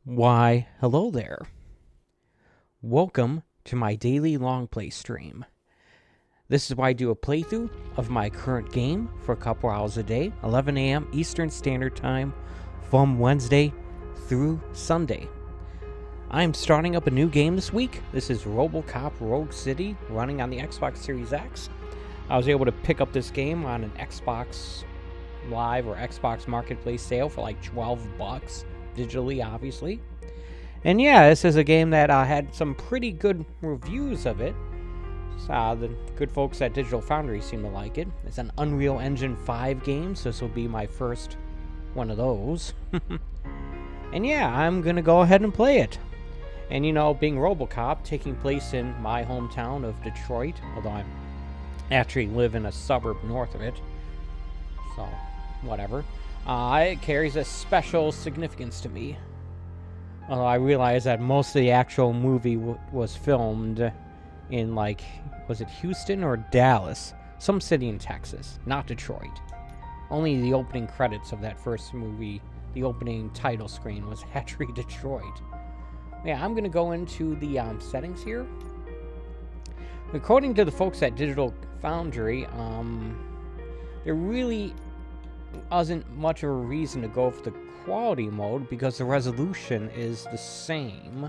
Why, hello there. Welcome to my daily long play stream. This is where I do a playthrough of my current game for a couple hours a day, 11 a.m. Eastern Standard Time, from Wednesday through Sunday. I'm starting up a new game this week. This is RoboCop Rogue City, running on the Xbox Series X. I was able to pick up this game on an Xbox Live or Xbox Marketplace sale for like $12, digitally, obviously. And yeah, this is a game that had some pretty good reviews of it. The good folks at Digital Foundry seem to like it. It's an Unreal Engine 5 game, so this will be my first one of those. And yeah, I'm going to go ahead and play it. And you know, being RoboCop, taking place in my hometown of Detroit, although I actually live in a suburb north of it, so whatever. It carries a special significance to me. Although I realize that most of the actual movie was filmed in, like, was it Houston or Dallas? Some city in Texas, not Detroit. Only the opening credits of that first movie, the opening title screen, was actually Detroit. Yeah, I'm going to go into the settings here. According to the folks at Digital Foundry, there really wasn't much of a reason to go for the quality mode because the resolution is the same.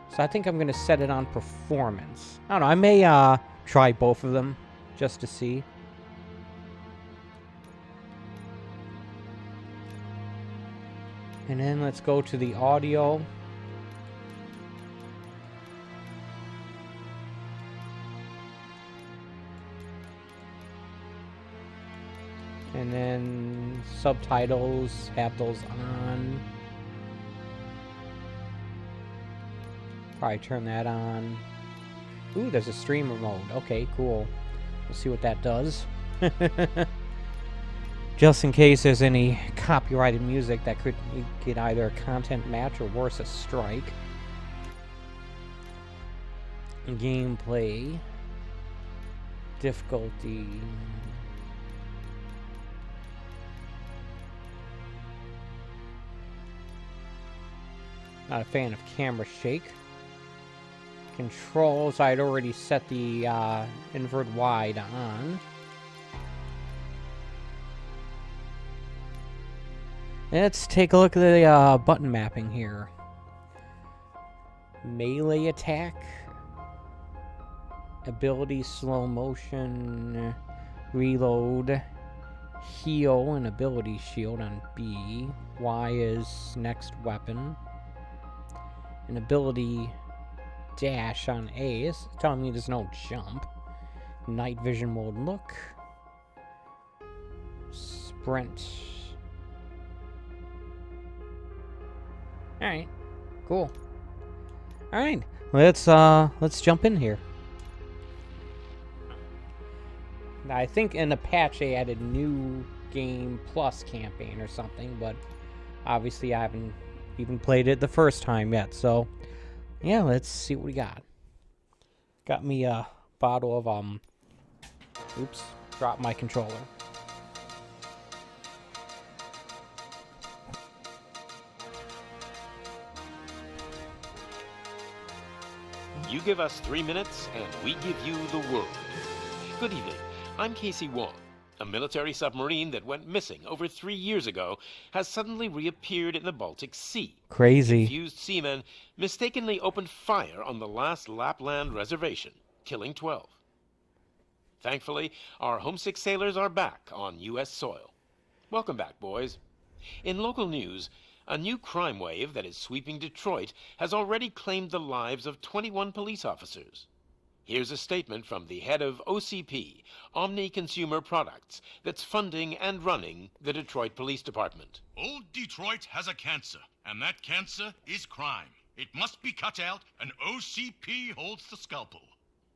So I think I'm going to set it on performance. I don't know, I may try both of them just to see. And then let's go to the audio. And then subtitles, have those on. Probably turn that on. Ooh, there's a streamer mode. Okay, cool. We'll see what that does. Just in case there's any copyrighted music that could get either a content match or worse, a strike. Gameplay. Difficulty. Not a fan of camera shake. Controls, I'd already set the invert wide on. Let's take a look at the button mapping here. Melee attack. Ability slow motion. Reload. Heal and ability shield on B. Y is next weapon. An ability dash on A. It's telling me there's no jump. Night vision mode look. Sprint. Alright. Cool. Alright. Let's jump in here. I think in the patch they added new game plus campaign or something, but obviously I haven't even played it the first time yet, so yeah, let's see what we got. Got me a bottle of oops, dropped my controller. You give us 3 minutes and we give you the world. Good evening, I'm Casey Wong. A military submarine that went missing over 3 years ago has suddenly reappeared in the Baltic Sea. Crazy. Confused seamen mistakenly opened fire on the last Lapland reservation, killing 12. Thankfully, our homesick sailors are back on U.S. soil. Welcome back, boys. In local news, a new crime wave that is sweeping Detroit has already claimed the lives of 21 police officers. Here's a statement from the head of O.C.P, Omni Consumer Products, that's funding and running the Detroit Police Department. Old Detroit has a cancer, and that cancer is crime. It must be cut out, and O.C.P holds the scalpel.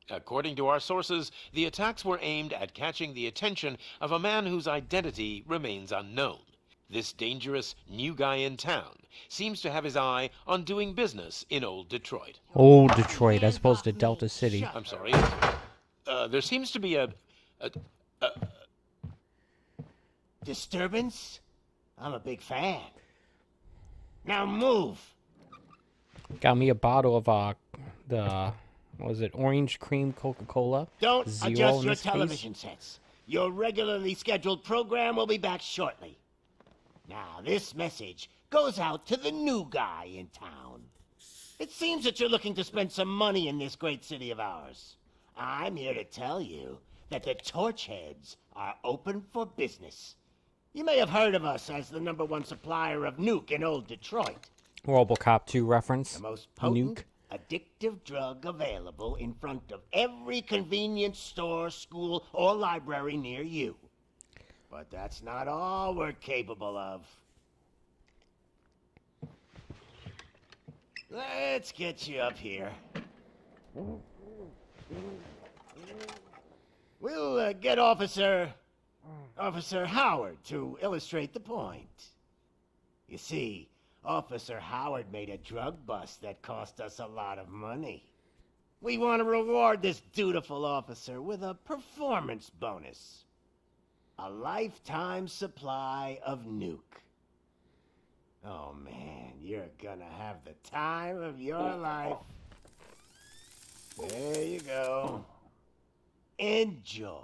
According to our sources, the attacks were aimed at catching the attention of a man whose identity remains unknown. This dangerous new guy in town seems to have his eye on doing business in Old Detroit. Old Detroit, as opposed to Delta City. I'm sorry. There seems to be a Disturbance? I'm a big fan. Now move. Got me a bottle of the what was it, orange cream Coca-Cola. Don't Zero adjust in your this case. television sets. Your regularly scheduled program will be back shortly. Now, this message goes out to the new guy in town. It seems that you're looking to spend some money in this great city of ours. I'm here to tell you that the Torchheads are open for business. You may have heard of us as the #1 supplier of nuke in old Detroit. RoboCop 2 reference. The most potent, Nuke. addictive drug available in front of every convenience store, school, or library near you. But that's not all we're capable of. Let's get you up here. We'll get Officer Howard to illustrate the point. You see, Officer Howard made a drug bust that cost us a lot of money. We want to reward this dutiful officer with a performance bonus. A lifetime supply of nuke. Oh man, you're gonna have the time of your life. There you go. Enjoy.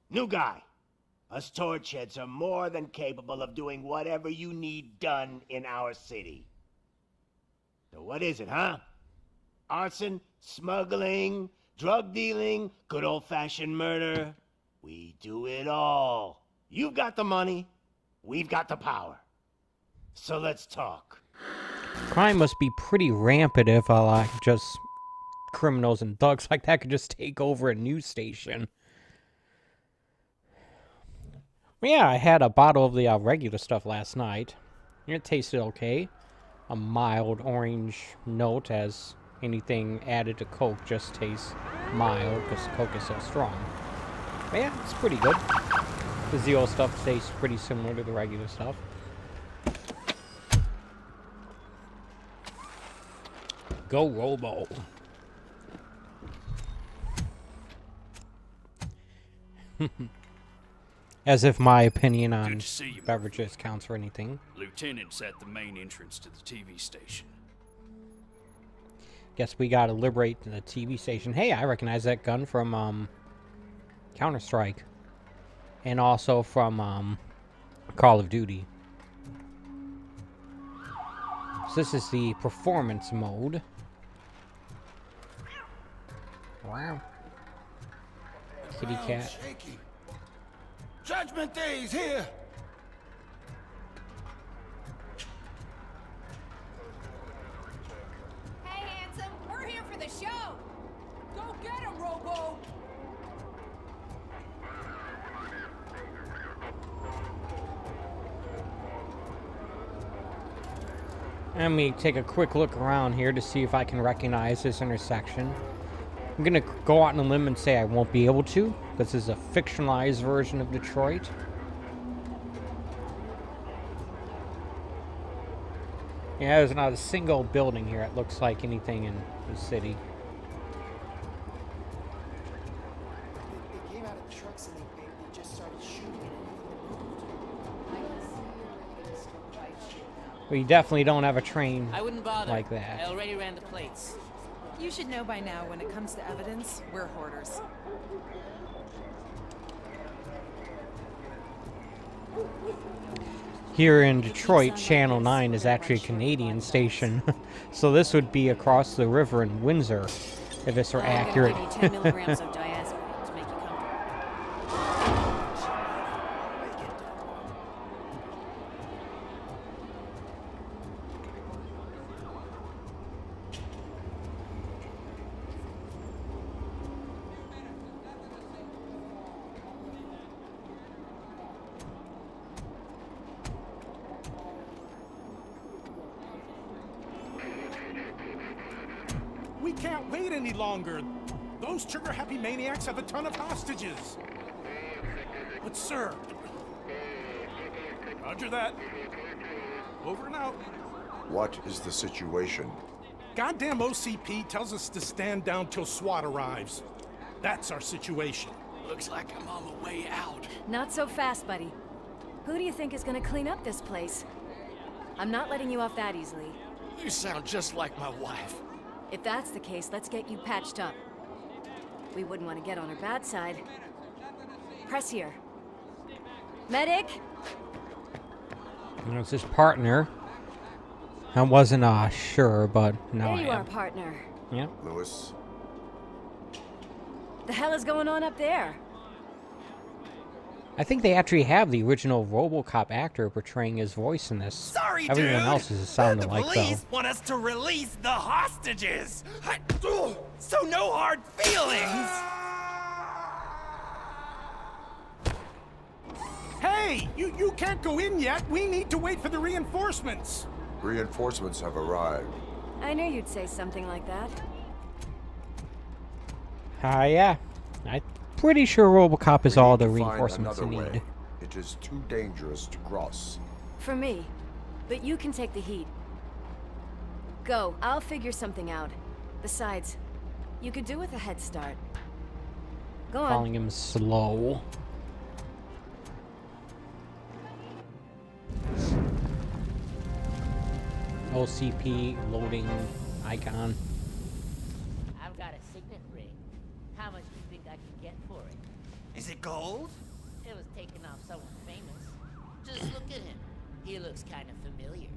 New guy. Us Torchheads are more than capable of doing whatever you need done in our city. So what is it, huh? Arson, smuggling, drug dealing, good old-fashioned murder. We do it all. You've got the money, we've got the power. So let's talk. Crime must be pretty rampant if like just criminals and thugs like that could just take over a news station. Well, yeah, I had a bottle of the regular stuff last night. It tasted okay. A mild orange note, as anything added to Coke just tastes mild because Coke is so strong. But yeah, it's pretty good. The Zero stuff tastes pretty similar to the regular stuff. Go Robo. As if my opinion on Good to see you, beverages counts for anything. Lieutenant's at the main entrance to the TV station. Guess we gotta liberate the TV station. Hey, I recognize that gun from Counter-Strike. And also from Call of Duty. So this is the performance mode. Wow. Kitty cat. Shaky. Judgment Day's here! Hey, handsome, we're here for the show! Go get him, Robo! Let me take a quick look around here to see if I can recognize this intersection. I'm gonna go out on a limb and say I won't be able to. This is a fictionalized version of Detroit. Yeah, there's not a single building here that looks like anything in the city. They came out of the trucks and they just started shooting at anything that moved. We definitely don't have a train I wouldn't bother. like that. I already ran the plates. You should know by now, when it comes to evidence, we're hoarders. Here in Detroit, Channel 9 is actually a Canadian station. So this would be across the river in Windsor, if this were accurate. I'm gonna give you 10 milligrams of diazepam to make you comfortable. We can't wait any longer. Those trigger-happy maniacs have a ton of hostages. But sir... Roger that. Over and out. What is the situation? Goddamn O.C.P. tells us to stand down till SWAT arrives. That's our situation. Looks like I'm on the way out. Not so fast, buddy. Who do you think is gonna clean up this place? I'm not letting you off that easily. You sound just like my wife. If that's the case, let's get you patched up. We wouldn't want to get on her bad side. Press here. Medic! It's his partner. I wasn't sure, but now There you I are, am. partner. Yep. Lewis, The hell is going on up there? I think they actually have the original RoboCop actor portraying his voice in this. Sorry, Everyone dude. else is sounding like, though. The police want us to release the hostages. So no hard feelings. Hey, you can't go in yet. We need to wait for the reinforcements. reinforcements have arrived. I knew you'd say something like that. Yeah. I'm pretty sure RoboCop is We all need the to find reinforcements you another need. way. It is too dangerous to cross. For me. But you can take the heat. Go, I'll figure something out. Besides, you could do with a head start. Go on. Calling him slow. O.C.P. loading icon. I've got a signet ring. How much do you think I can get for it? Is it gold? It was taken off someone famous. Just look at him. He looks kind of familiar.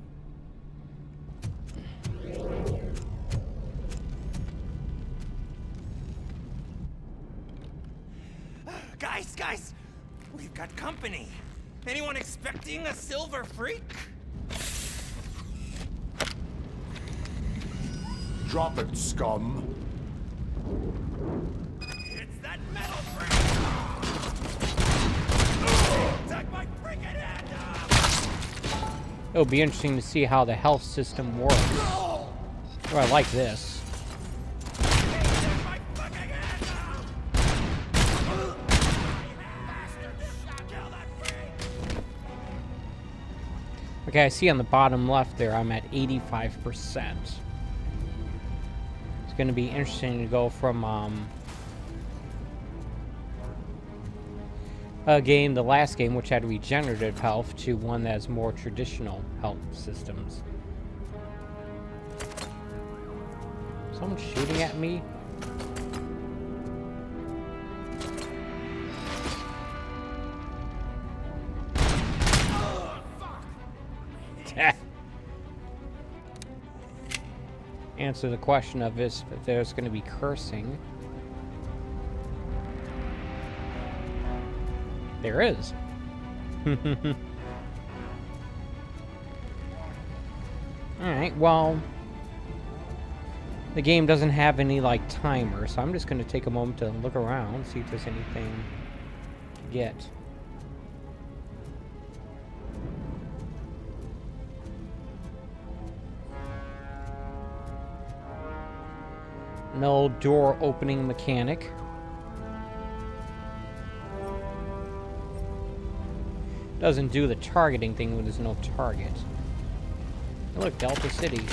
Guys, we've got company. Anyone expecting a silver freak? Drop it, scum. It's that metal freak! Take my freaking hand off! It'll be interesting to see how the health system works. Oh, I like this. Okay, I see on the bottom left there, I'm at 85%. It's going to be interesting to go from the last game, which had regenerative health, to one that has more traditional health systems. Someone shooting at me? Answer the question of if there's going to be cursing. There is. Alright, well, the game doesn't have any, like, timer, so I'm just going to take a moment to look around, see if there's anything to get. No door opening mechanic. Doesn't do the targeting thing when there's no target. Oh, look, Delta City.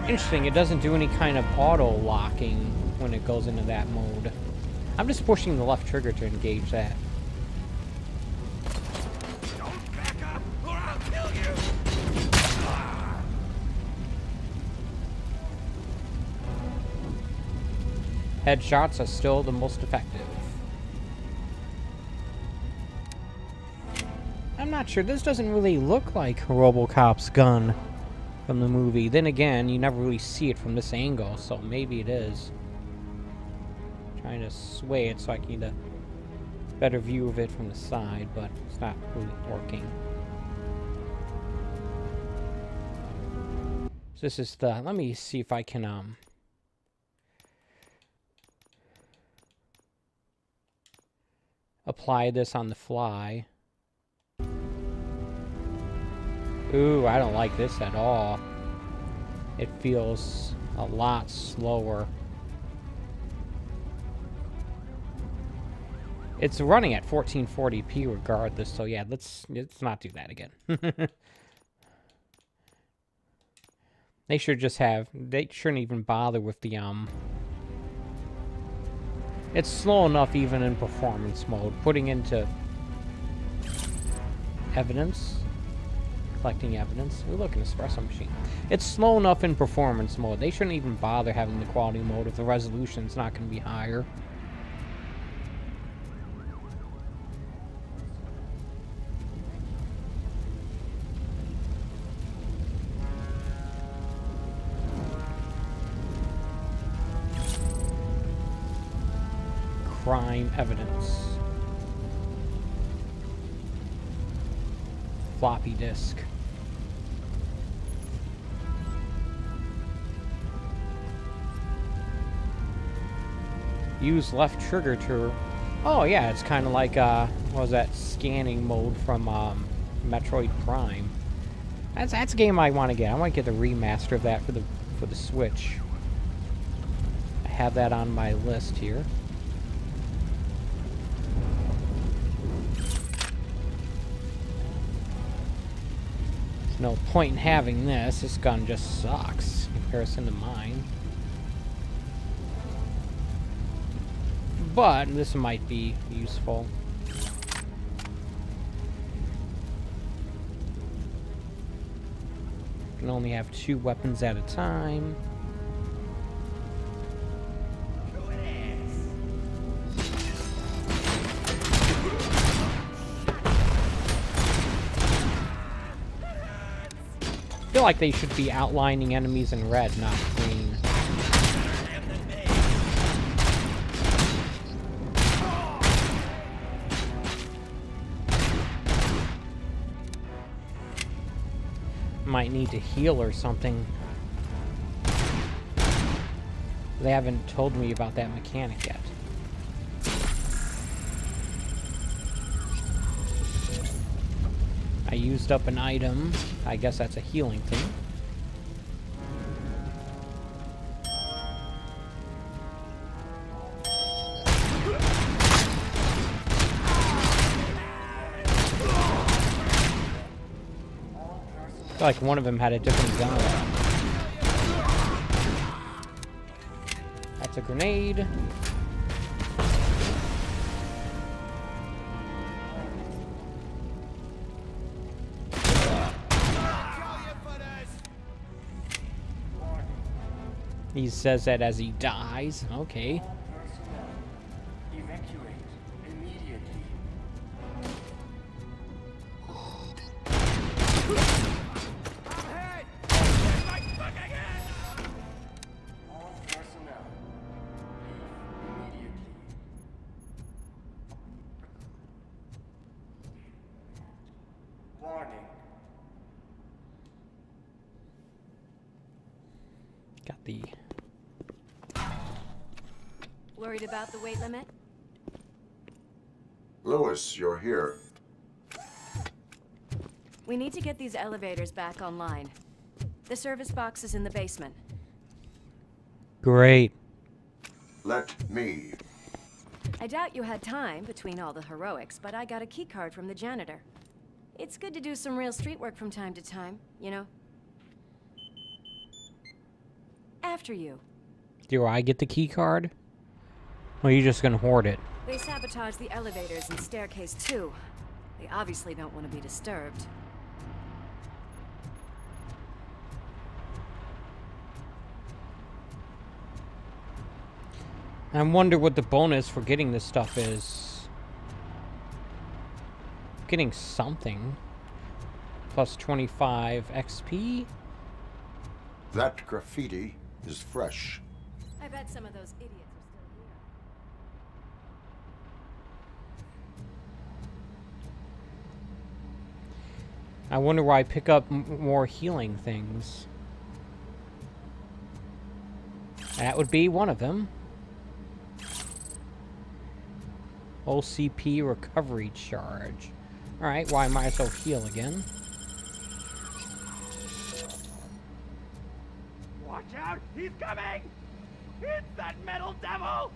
Interesting, it doesn't do any kind of auto-locking when it goes into that mode. I'm just pushing the left trigger to engage that. Headshots are still the most effective. I'm not sure. This doesn't really look like RoboCop's gun from the movie. Then again, you never really see it from this angle, so maybe it is. Trying to sway it so I can get a better view of it from the side, but it's not really working. So this is the... Let me see if I can... apply this on the fly. Ooh, I don't like this at all. It feels a lot slower. It's running at 1440p regardless, so yeah, let's not do that again. They should just have... They shouldn't even bother with the It's slow enough even in performance mode. Putting into evidence. Collecting evidence. Ooh, look, an espresso machine. It's slow enough in performance mode. They shouldn't even bother having the quality mode if the resolution's not going to be higher. Crime evidence. Floppy disk. Use left trigger to... Oh yeah, it's kind of like, what was that, scanning mode from Metroid Prime. That's a game I want to get. I want to get the remaster of that for the Switch. I have that on my list here. There's no point in having this. This gun just sucks in comparison to mine. But this might be useful. You can only have 2 weapons at a time. I feel like they should be outlining enemies in red, not green. Might need to heal or something. They haven't told me about that mechanic yet. I used up an item. I guess that's a healing thing. I feel like one of them had a different gun. That's a grenade. He says that as he dies. Okay. Evacuate immediately. All personnel, leave immediately. Warning. Got the... Worried about the weight limit? Lewis, you're here. We need to get these elevators back online. The service box is in the basement. Great. Let me. I doubt you had time between all the heroics, but I got a key card from the janitor. It's good to do some real street work from time to time, you know? After you. Do I get the key card? Or are you just gonna hoard it? They sabotage the elevators and staircase too. They obviously don't want to be disturbed. I wonder what the bonus for getting this stuff is. Getting something. Plus 25 XP? That graffiti is fresh. I bet some of those idiots are still here. I wonder why I pick up more healing things. That would be one of them. O.C.P. recovery charge. Alright, well I might as well heal again. Watch out! He's coming! It's that metal devil!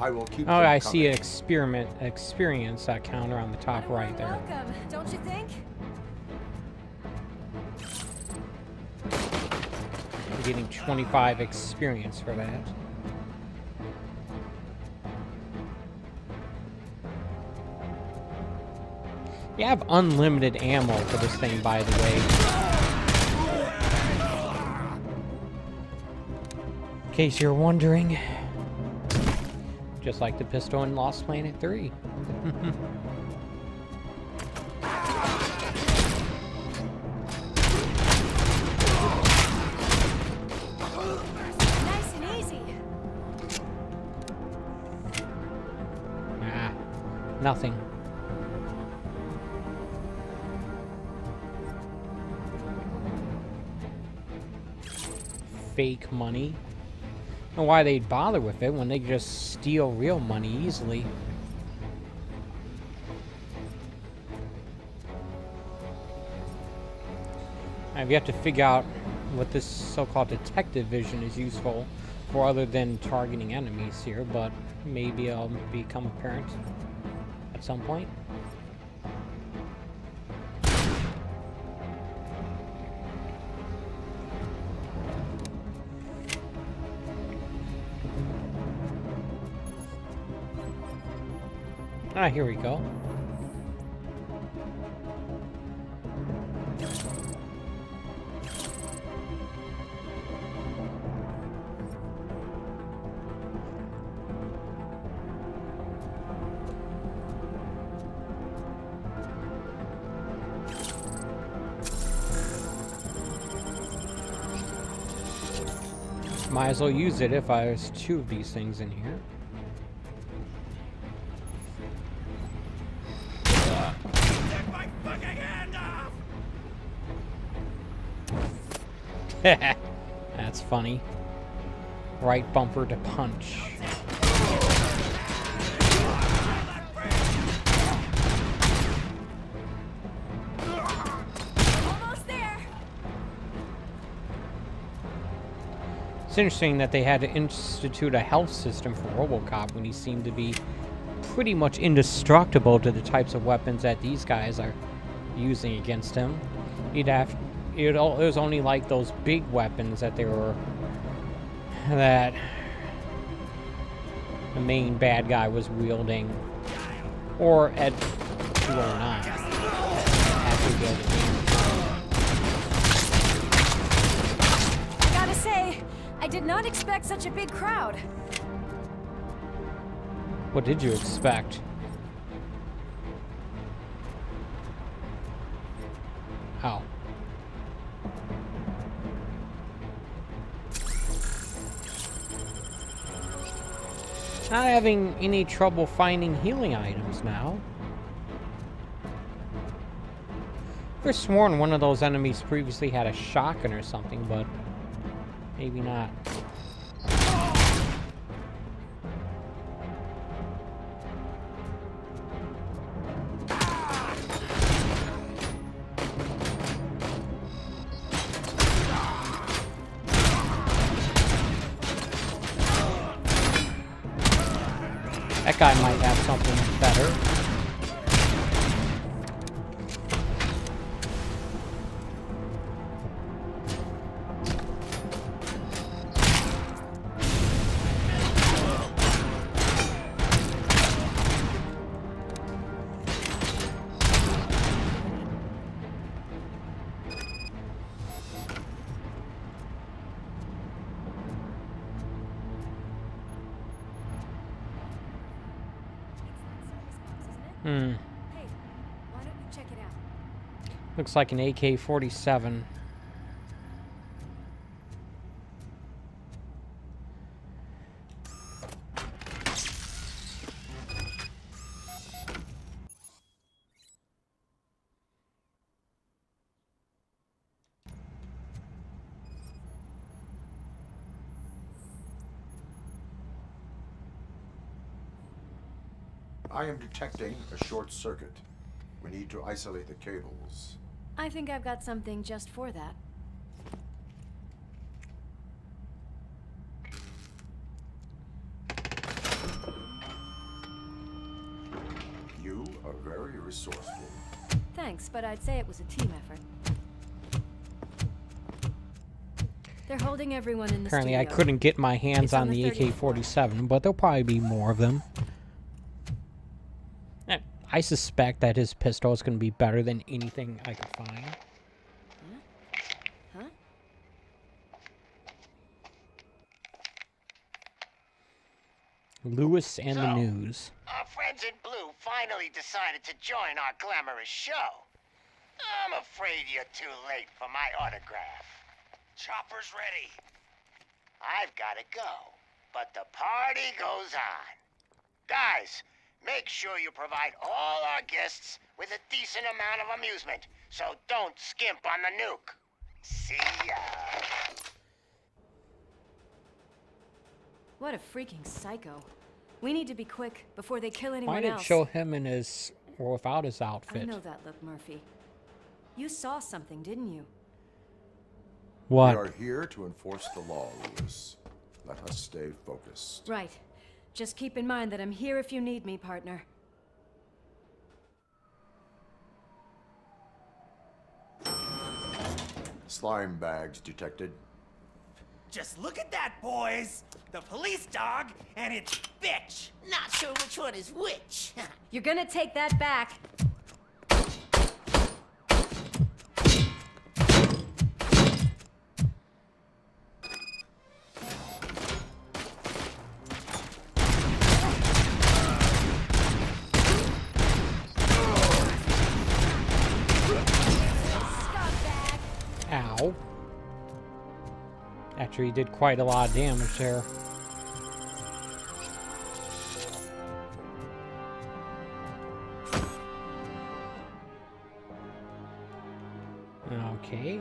I will keep Oh, them I see an coming. experience counter on the top right there. Welcome, don't you think? I'm getting 25 experience for that. You have unlimited ammo for this thing, by the way. In case you're wondering. Just like the pistol in Lost Planet 3. Nice and easy. Ah, nothing. Fake money. I don't know why they'd bother with it when they could just steal real money easily. I've yet to figure out what this so-called detective vision is useful for other than targeting enemies here, but maybe it'll become apparent at some point. Ah, here we go. Might as well use it if there's two of these things in here. That's funny. Right bumper to punch. Almost there. It's interesting that they had to institute a health system for RoboCop when he seemed to be pretty much indestructible to the types of weapons that these guys are using against him. It was only like those big weapons that that the main bad guy was wielding, or at 209 after building. I gotta say, I did not expect such a big crowd. What did you expect? How? Not having any trouble finding healing items now. I've sworn one of those enemies previously had a shotgun or something, but maybe not. That guy might have something better. Hey, why don't you check it out? Looks like an AK-47. I am detecting a short circuit. We need to isolate the cables. I think I've got something just for that. resourceful. Thanks, but I'd say it was a team effort. They're holding everyone in the Apparently, studio. I couldn't get my hands It's on on the the 30th AK-47, but there'll probably be more of them. I suspect that his pistol is going to be better than anything I could find. Huh? Lewis and the news. Our friends in blue finally decided to join our glamorous show. I'm afraid you're too late for my autograph. Chopper's ready. I've got to go, but the party goes on. Guys, make sure you provide all our guests with a decent amount of amusement, so don't skimp on the nuke. See ya. What a freaking psycho. We need to be quick before they kill anyone Why did it else. show him in his, or without his outfit? I know that look, Murphy. You saw something, didn't you? What? We are here to enforce the law, Lewis. Let us stay focused. Right. Just keep in mind that I'm here if you need me, partner. Slime bags detected. Just look at that, boys. The police dog and its bitch. Not sure which one is which. You're gonna take that back. Ow. Actually, he did quite a lot of damage there. Okay.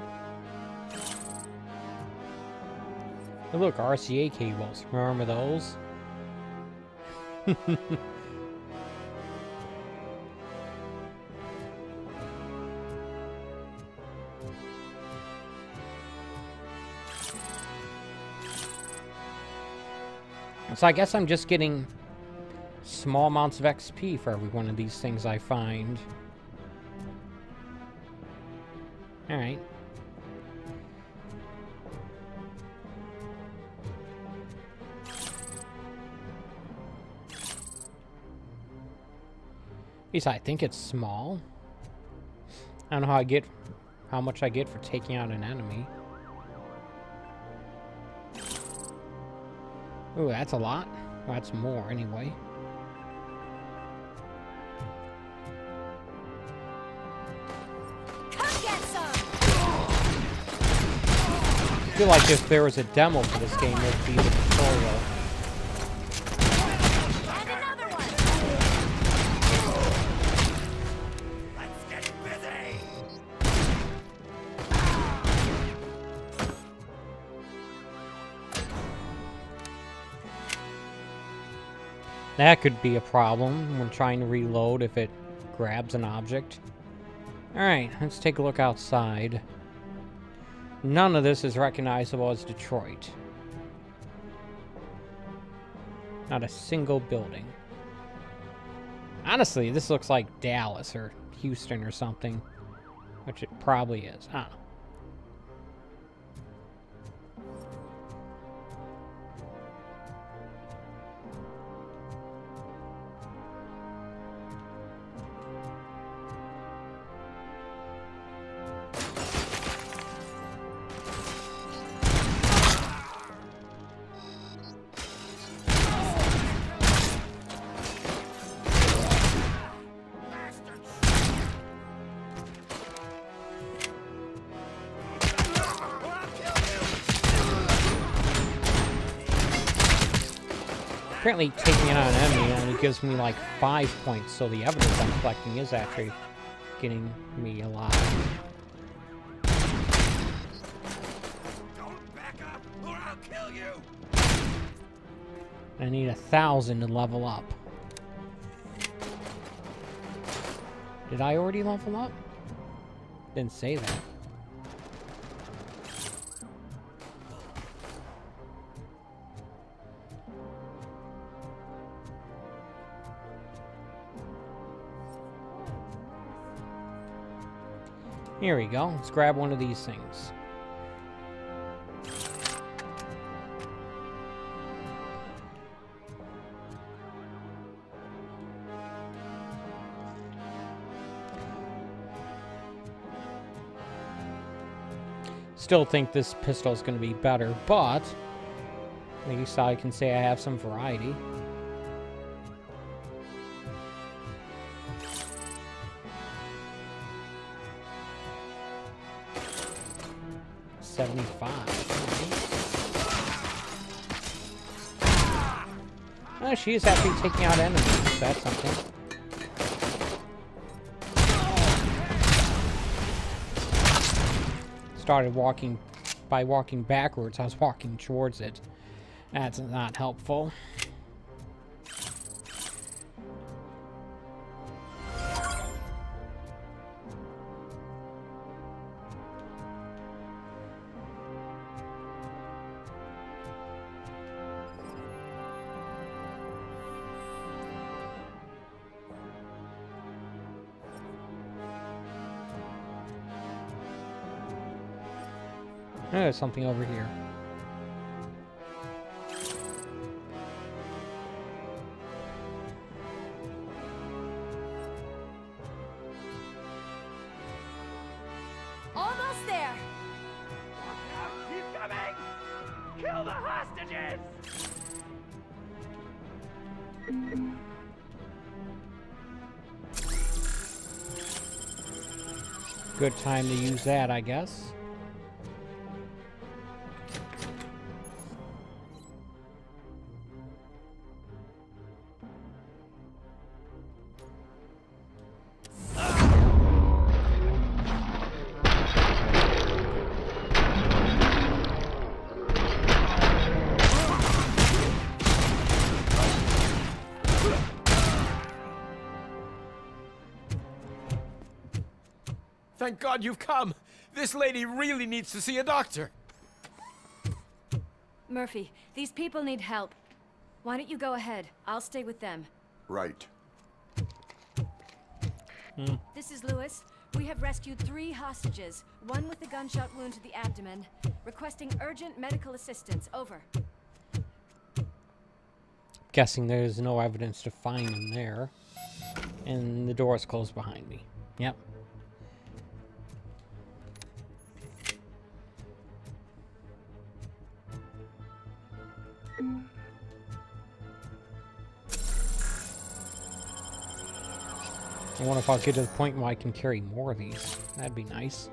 Oh, look, RCA cables. Remember those? So I guess I'm just getting small amounts of XP for every one of these things I find. Alright. At least I think it's small. I don't know how much I get for taking out an enemy. Ooh, that's a lot. Well, that's more, anyway. Come get some! I feel like if there was a demo for this game, it would be the tutorial. And another one! Let's get busy. That could be a problem when trying to reload if it grabs an object. Alright, let's take a look outside. None of this is recognizable as Detroit. Not a single building. Honestly, this looks like Dallas or Houston or something. Which it probably is. I don't know. Apparently taking out an enemy only gives me like 5 points, so the evidence I'm collecting is actually getting me alive. Don't back up or I'll kill you. I need 1,000 to level up. Did I already level up? Didn't say that. Here we go. Let's grab one of these things. Still think this pistol is going to be better, but at least I can say I have some variety. Oh, she is actually taking out enemies. That's something. Started walking by walking backwards. I was walking towards it. That's not helpful. There's something over here. Almost there. Watch out! He's coming! Kill the hostages! Good time to use that, I guess. Thank God you've come. This lady really needs to see a doctor. Murphy, these people need help. Why don't you go ahead? I'll stay with them. Right. This is Lewis. We have rescued 3 hostages, one with a gunshot wound to the abdomen, requesting urgent medical assistance. Over. Guessing there's no evidence to find in there. And the door is closed behind me. Yep. I wonder if I'll get to the point where I can carry more of these. That'd be nice.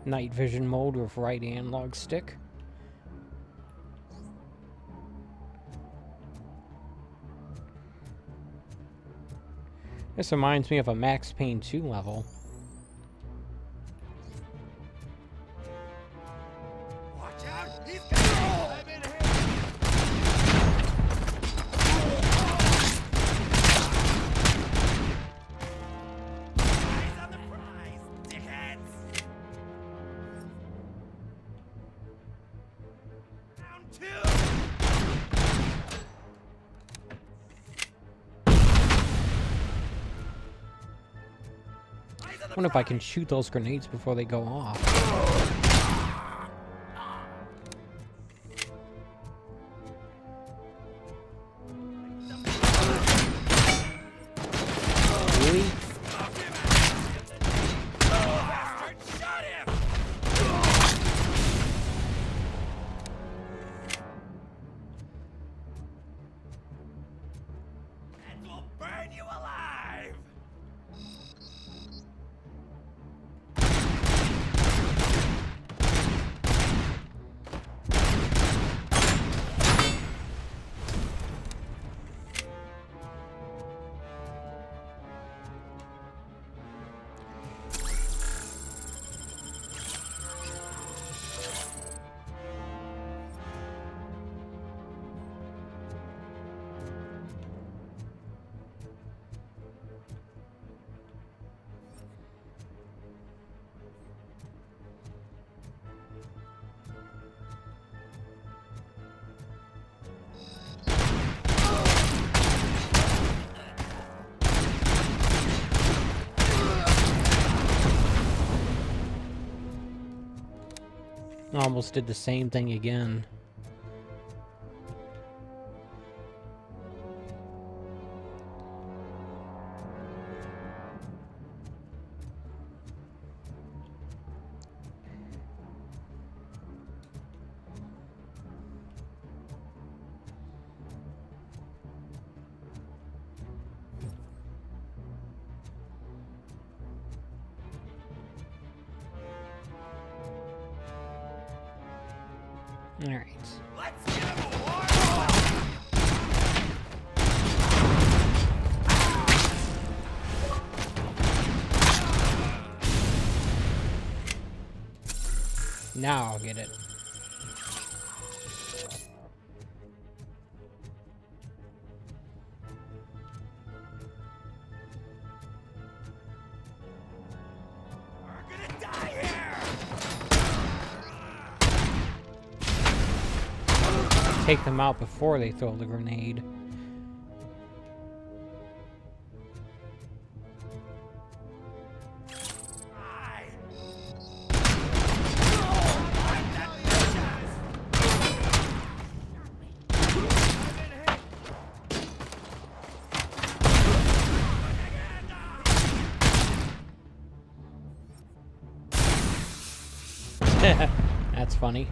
Night vision mode with right analog stick. This reminds me of a Max Payne 2 level. Watch out! He's coming! I'm in here! Eyes on the prize, dickheads! Round 2! I wonder if I can shoot those grenades before they go off. Really? Bastard, shot him! And we'll burn you alive! Almost did the same thing again. All right. Let's give him a warm-up! Now I'll get it. We're gonna die here! Take them out before they throw the grenade. That's funny.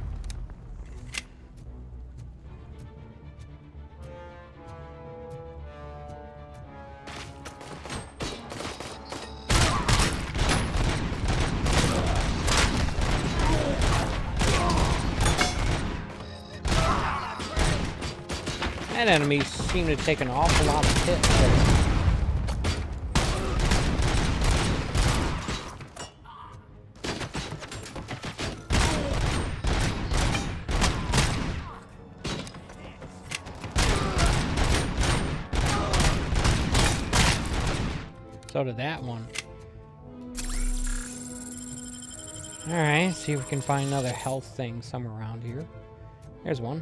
And enemies seem to take an awful lot of hits there. So did that one. Alright, see if we can find another health thing somewhere around here. There's one.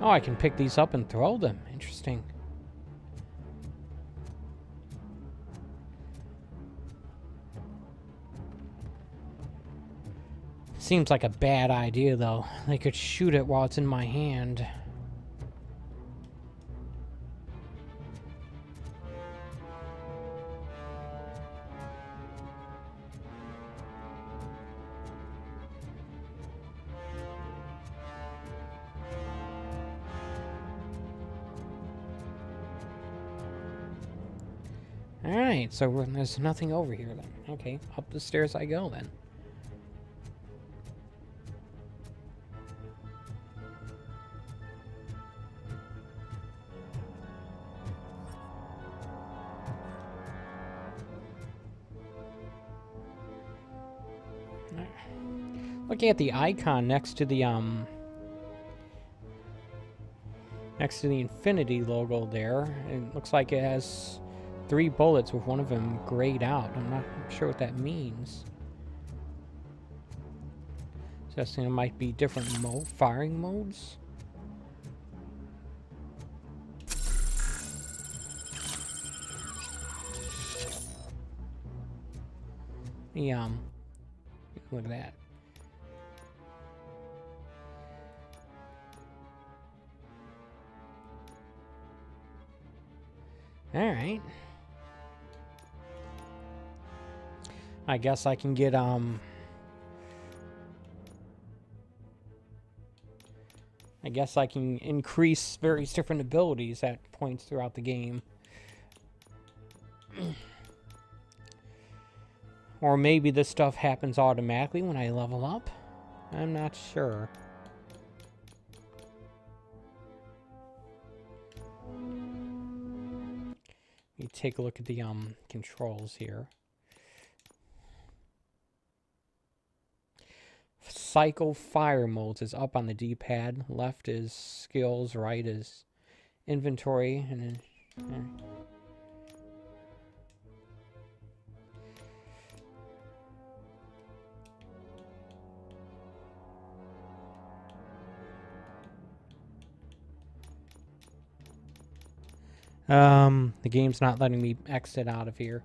Oh, I can pick these up and throw them. Interesting. Seems like a bad idea, though. They could shoot it while it's in my hand. Alright, so there's nothing over here then. Okay, up the stairs I go then. Looking at the icon next to the infinity logo there, it looks like it has 3 bullets with one of them grayed out. I'm not sure what that means. Suggesting it might be different firing modes. Look at that. All right. I guess I can get, I guess I can increase various different abilities at points throughout the game. Or maybe this stuff happens automatically when I level up. I'm not sure. Let me take a look at the controls here. Cycle fire modes is up on the D-pad. Left is skills, right is inventory, and then the game's not letting me exit out of here.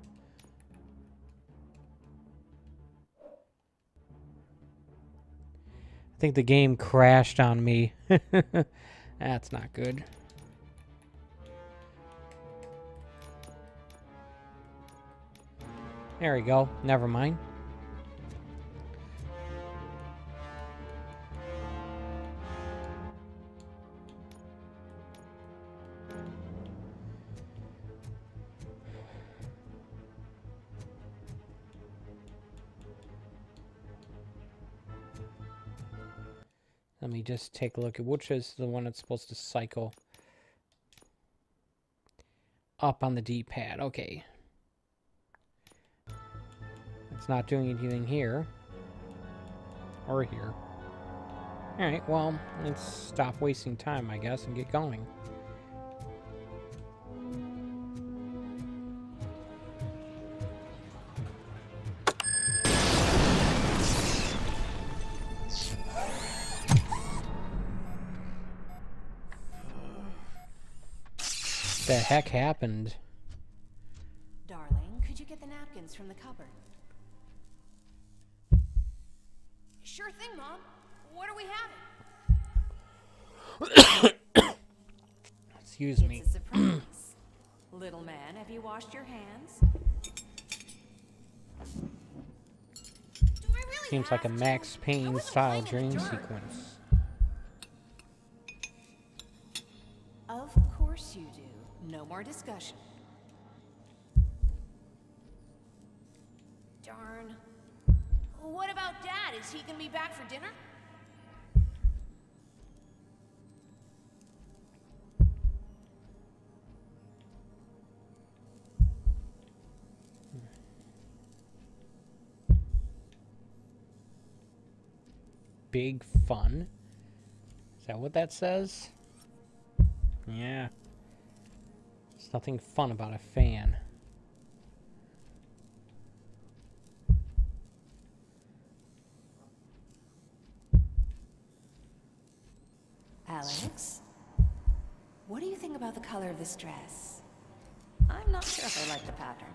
think the game crashed on me. That's not good. There we go. Never mind. Let me just take a look at which is the one that's supposed to cycle up on the D-pad. Okay. It's not doing anything here. Or here. Alright, well, let's stop wasting time, I guess, and get going. The heck happened? Darling, could you get the napkins from the cupboard? Sure thing, Mom. What are we having? Excuse me. It's a surprise. Little man, have you washed your hands? Do I really Seems like a Max Payne style dream sequence. Of course you do. No more discussion. Darn. What about Dad? Is he gonna be back for dinner? Big fun? Is that what that says? Yeah. There's nothing fun about a fan. Alex, what do you think about the color of this dress? I'm not sure if I like the pattern.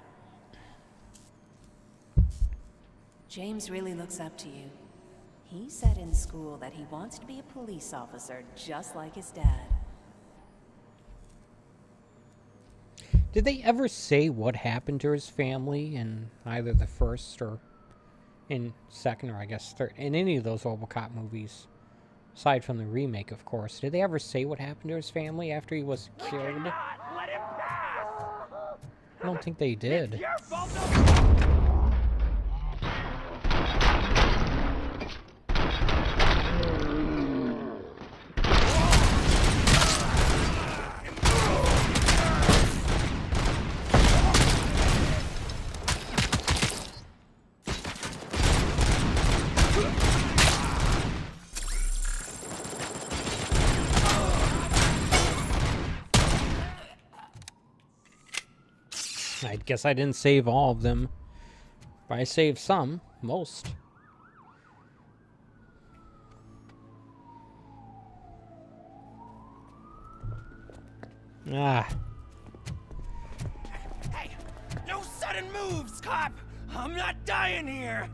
James really looks up to you. He said in school that he wants to be a police officer just like his dad. Did they ever say what happened to his family in either the first or in second or I guess third, in any of those RoboCop movies? Aside from the remake, of course. Did they ever say what happened to his family after he was killed? Let him pass! I don't think they did. Your fault, I guess I didn't save all of them. But I saved some. Most. Ah. Hey, no sudden moves, cop! I'm not dying here!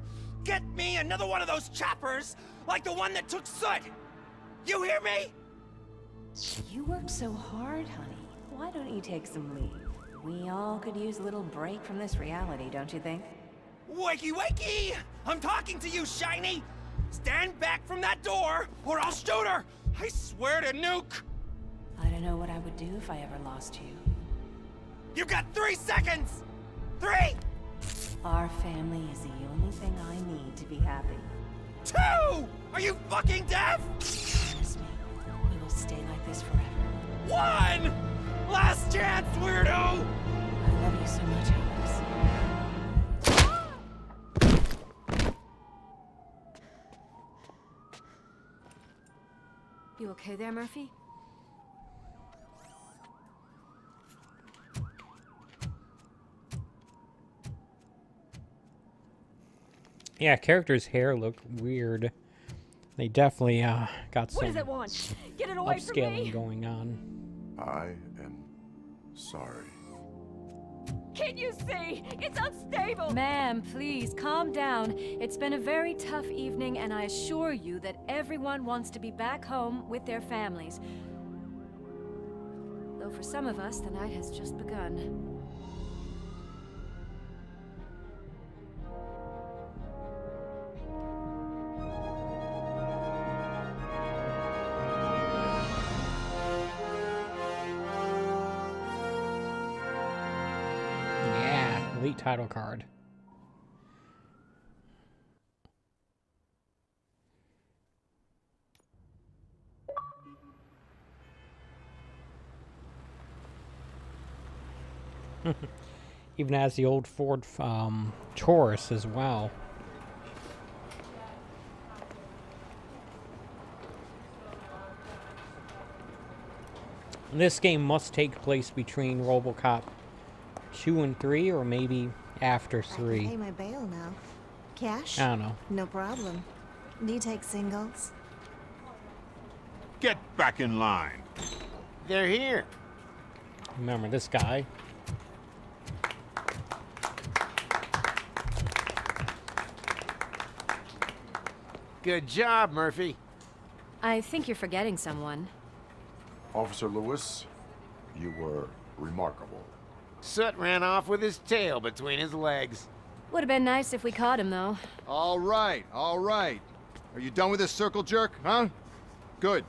Get me another one of those choppers, like the one that took Soot! You hear me? You work so hard, honey. Why don't you take some leave? We all could use a little break from this reality, don't you think? Wakey, wakey! I'm talking to you, Shiny! Stand back from that door, or I'll shoot her! I swear to nuke! I don't know what I would do if I ever lost you. You got 3 seconds! 3! Our family is the only thing I need to be happy. 2! Are you fucking deaf? Promise me, we will stay like this forever. 1! Last chance, weirdo! I love you so much, Alex. You okay there, Murphy? Yeah, characters' hair look weird. They definitely got some What does it want? Get it away from me! upscaling going on. I am sorry. Can't you see? It's unstable! people! Ma'am, please, calm down. It's been a very tough evening, and I assure you that everyone wants to be back home with their families. Though for some of us, the night has just begun. Yeah, elite title card. Even has the old Ford Taurus as well. This game must take place between RoboCop 2 and 3, or maybe after 3. I can pay my bail now. Cash? I don't know. No problem. Do you take singles? Get back in line. They're here. Remember this guy. Good job, Murphy. I think you're forgetting someone. Officer Lewis, you were remarkable. Soot ran off with his tail between his legs. Would have been nice if we caught him, though. All right, all right. Are you done with this circle jerk, huh? Good.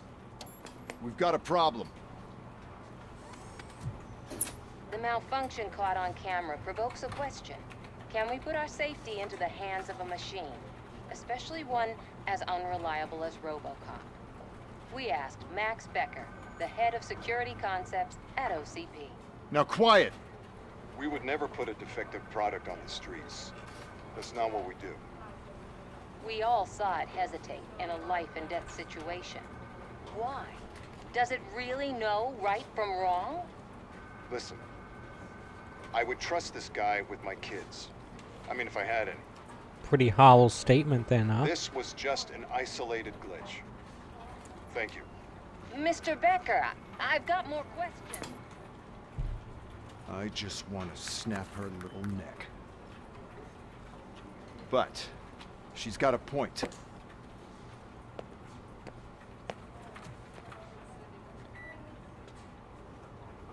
We've got a problem. The malfunction caught on camera provokes a question. Can we put our safety into the hands of a machine? Especially one as unreliable as RoboCop. We asked Max Becker, the head of security concepts at O.C.P. Now quiet! We would never put a defective product on the streets. That's not what we do. We all saw it hesitate in a life and death situation. Why? Does it really know right from wrong? Listen, I would trust this guy with my kids. I mean, if I had any. Pretty hollow statement then, huh? This was just an isolated glitch. Thank you. Mr. Becker, I've got more questions. I just want to snap her little neck. But she's got a point.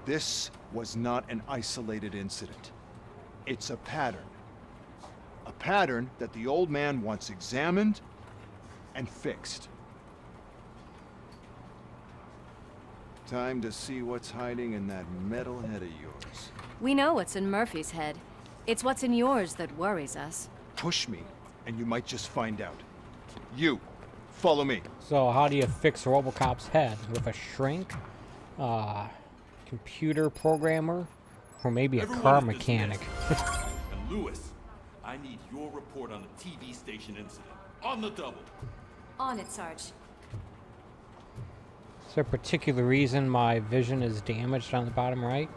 This was not an isolated incident. It's a pattern. A pattern that the old man wants examined and fixed. Time to see what's hiding in that metal head of yours. We know what's in Murphy's head. It's what's in yours that worries us. Push me, and you might just find out. You, follow me. So how do you fix RoboCop's head? With a shrink? Computer programmer? Or maybe a car mechanic? And Lewis, I need your report on the TV station incident. On the double. On it, Sarge. Is there a particular reason my vision is damaged on the bottom right?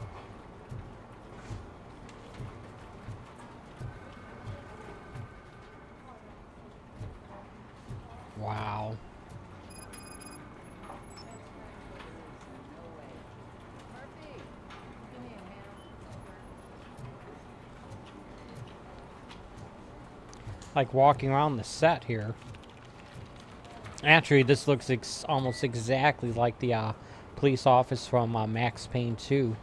Wow. Like walking around the set here. Actually, this looks almost exactly like the police office from Max Payne 2.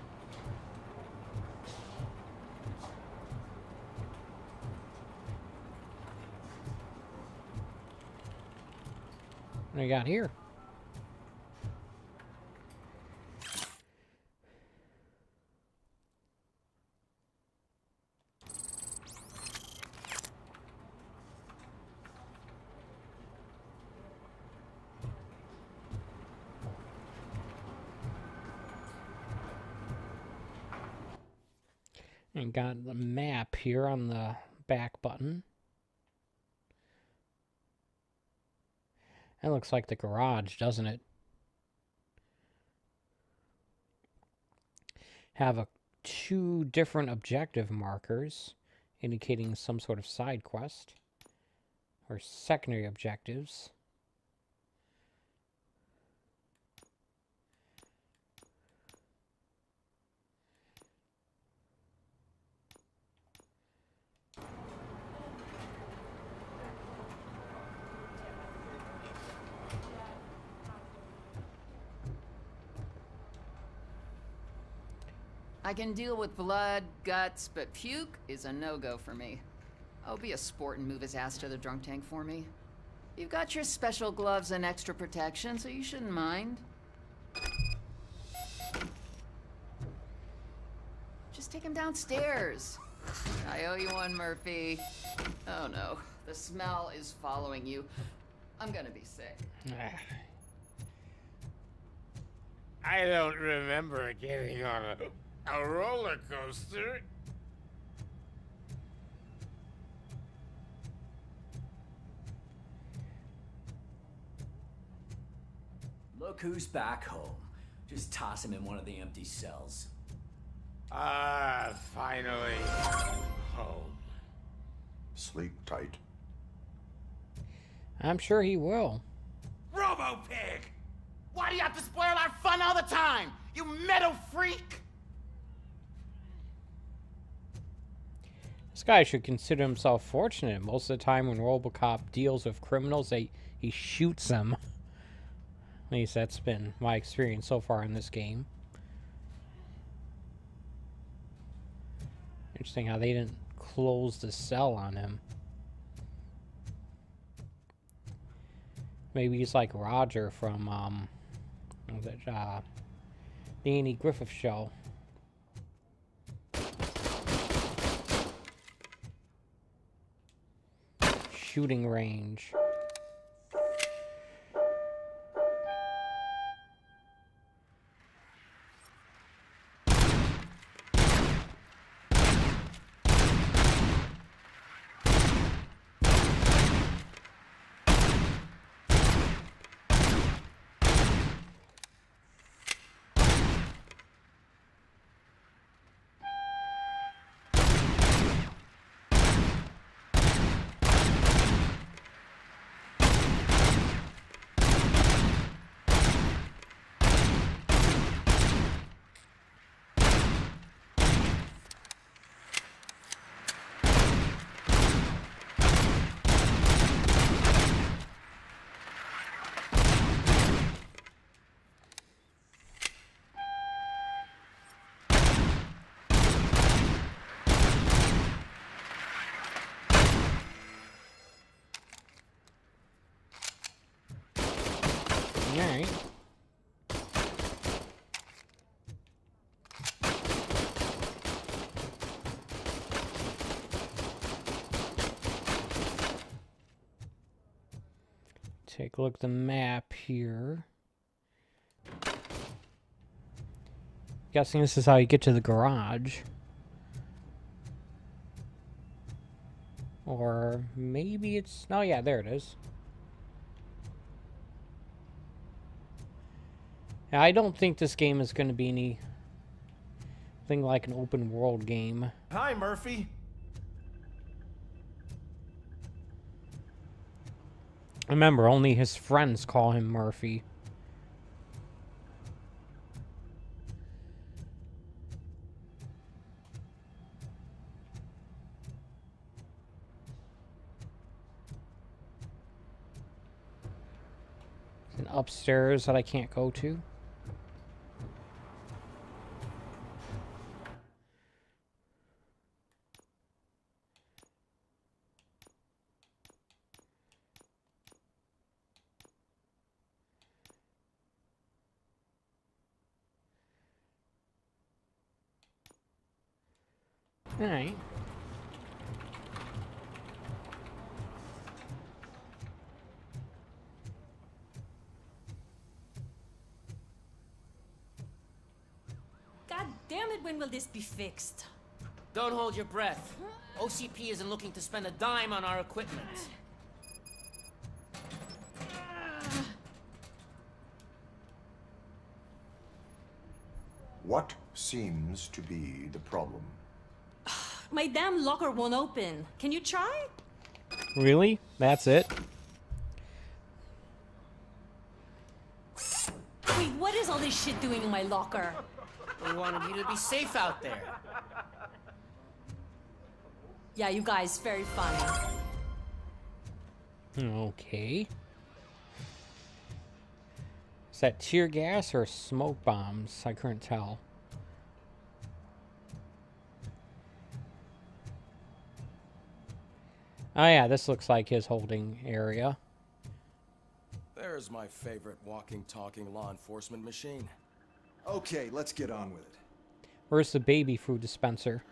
What do we got here? And got the map here on the back button. That looks like the garage, doesn't it? Have two different objective markers indicating some sort of side quest or secondary objectives. I can deal with blood, guts, but puke is a no-go for me. Oh, be a sport and move his ass to the drunk tank for me. You've got your special gloves and extra protection, so you shouldn't mind. Just take him downstairs. I owe you one, Murphy. Oh no, the smell is following you. I'm gonna be sick. I don't remember getting on a roller coaster. Look who's back home. Just toss him in one of the empty cells. Ah, finally home. Sleep tight. I'm sure he will. Robo-Pig! Why do you have to spoil our fun all the time? You metal freak! This guy should consider himself fortunate. Most of the time when RoboCop deals with criminals, he shoots them. At least that's been my experience so far in this game. Interesting how they didn't close the cell on him. Maybe he's like Roger from what was it, the Andy Griffith Show. Shooting range. Alright. Take a look at the map here. Guessing this is how you get to the garage. Or maybe it's... Oh yeah, there it is. I don't think this game is going to be anything like an open world game. Hi, Murphy. Remember, only his friends call him Murphy. There's an upstairs that I can't go to. Alright. God damn it, when will this be fixed? Don't hold your breath. O.C.P. isn't looking to spend a dime on our equipment. What seems to be the problem? My damn locker won't open. Can you try? Really? That's it? Wait, what is all this shit doing in my locker? We wanted you to be safe out there. Yeah, you guys, very funny. Okay. Is that tear gas or smoke bombs? I couldn't tell. Oh yeah, this looks like his holding area. There's my favorite walking, talking law enforcement machine. Okay, let's get on with it. Where's the baby food dispenser?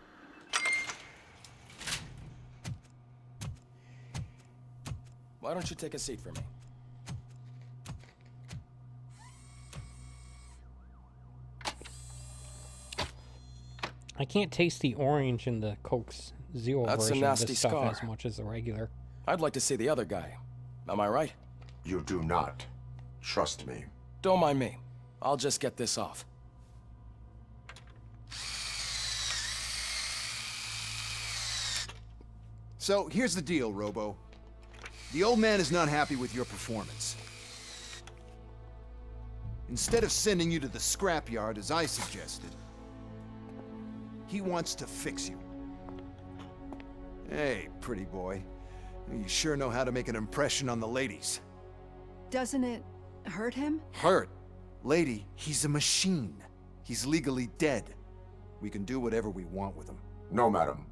Why don't you take a seat for me? I can't taste the orange in the Coke's Zero That's a version of nasty this stuff scar. as much as the regular. I'd like to see the other guy. Am I right? You do not. Trust me. Don't mind me. I'll just get this off. So, here's the deal, Robo. The old man is not happy with your performance. Instead of sending you to the scrapyard, as I suggested, he wants to fix you. Hey, pretty boy. You sure know how to make an impression on the ladies. Doesn't it hurt him? Hurt? Lady, he's a machine. He's legally dead. We can do whatever we want with him. No, madam.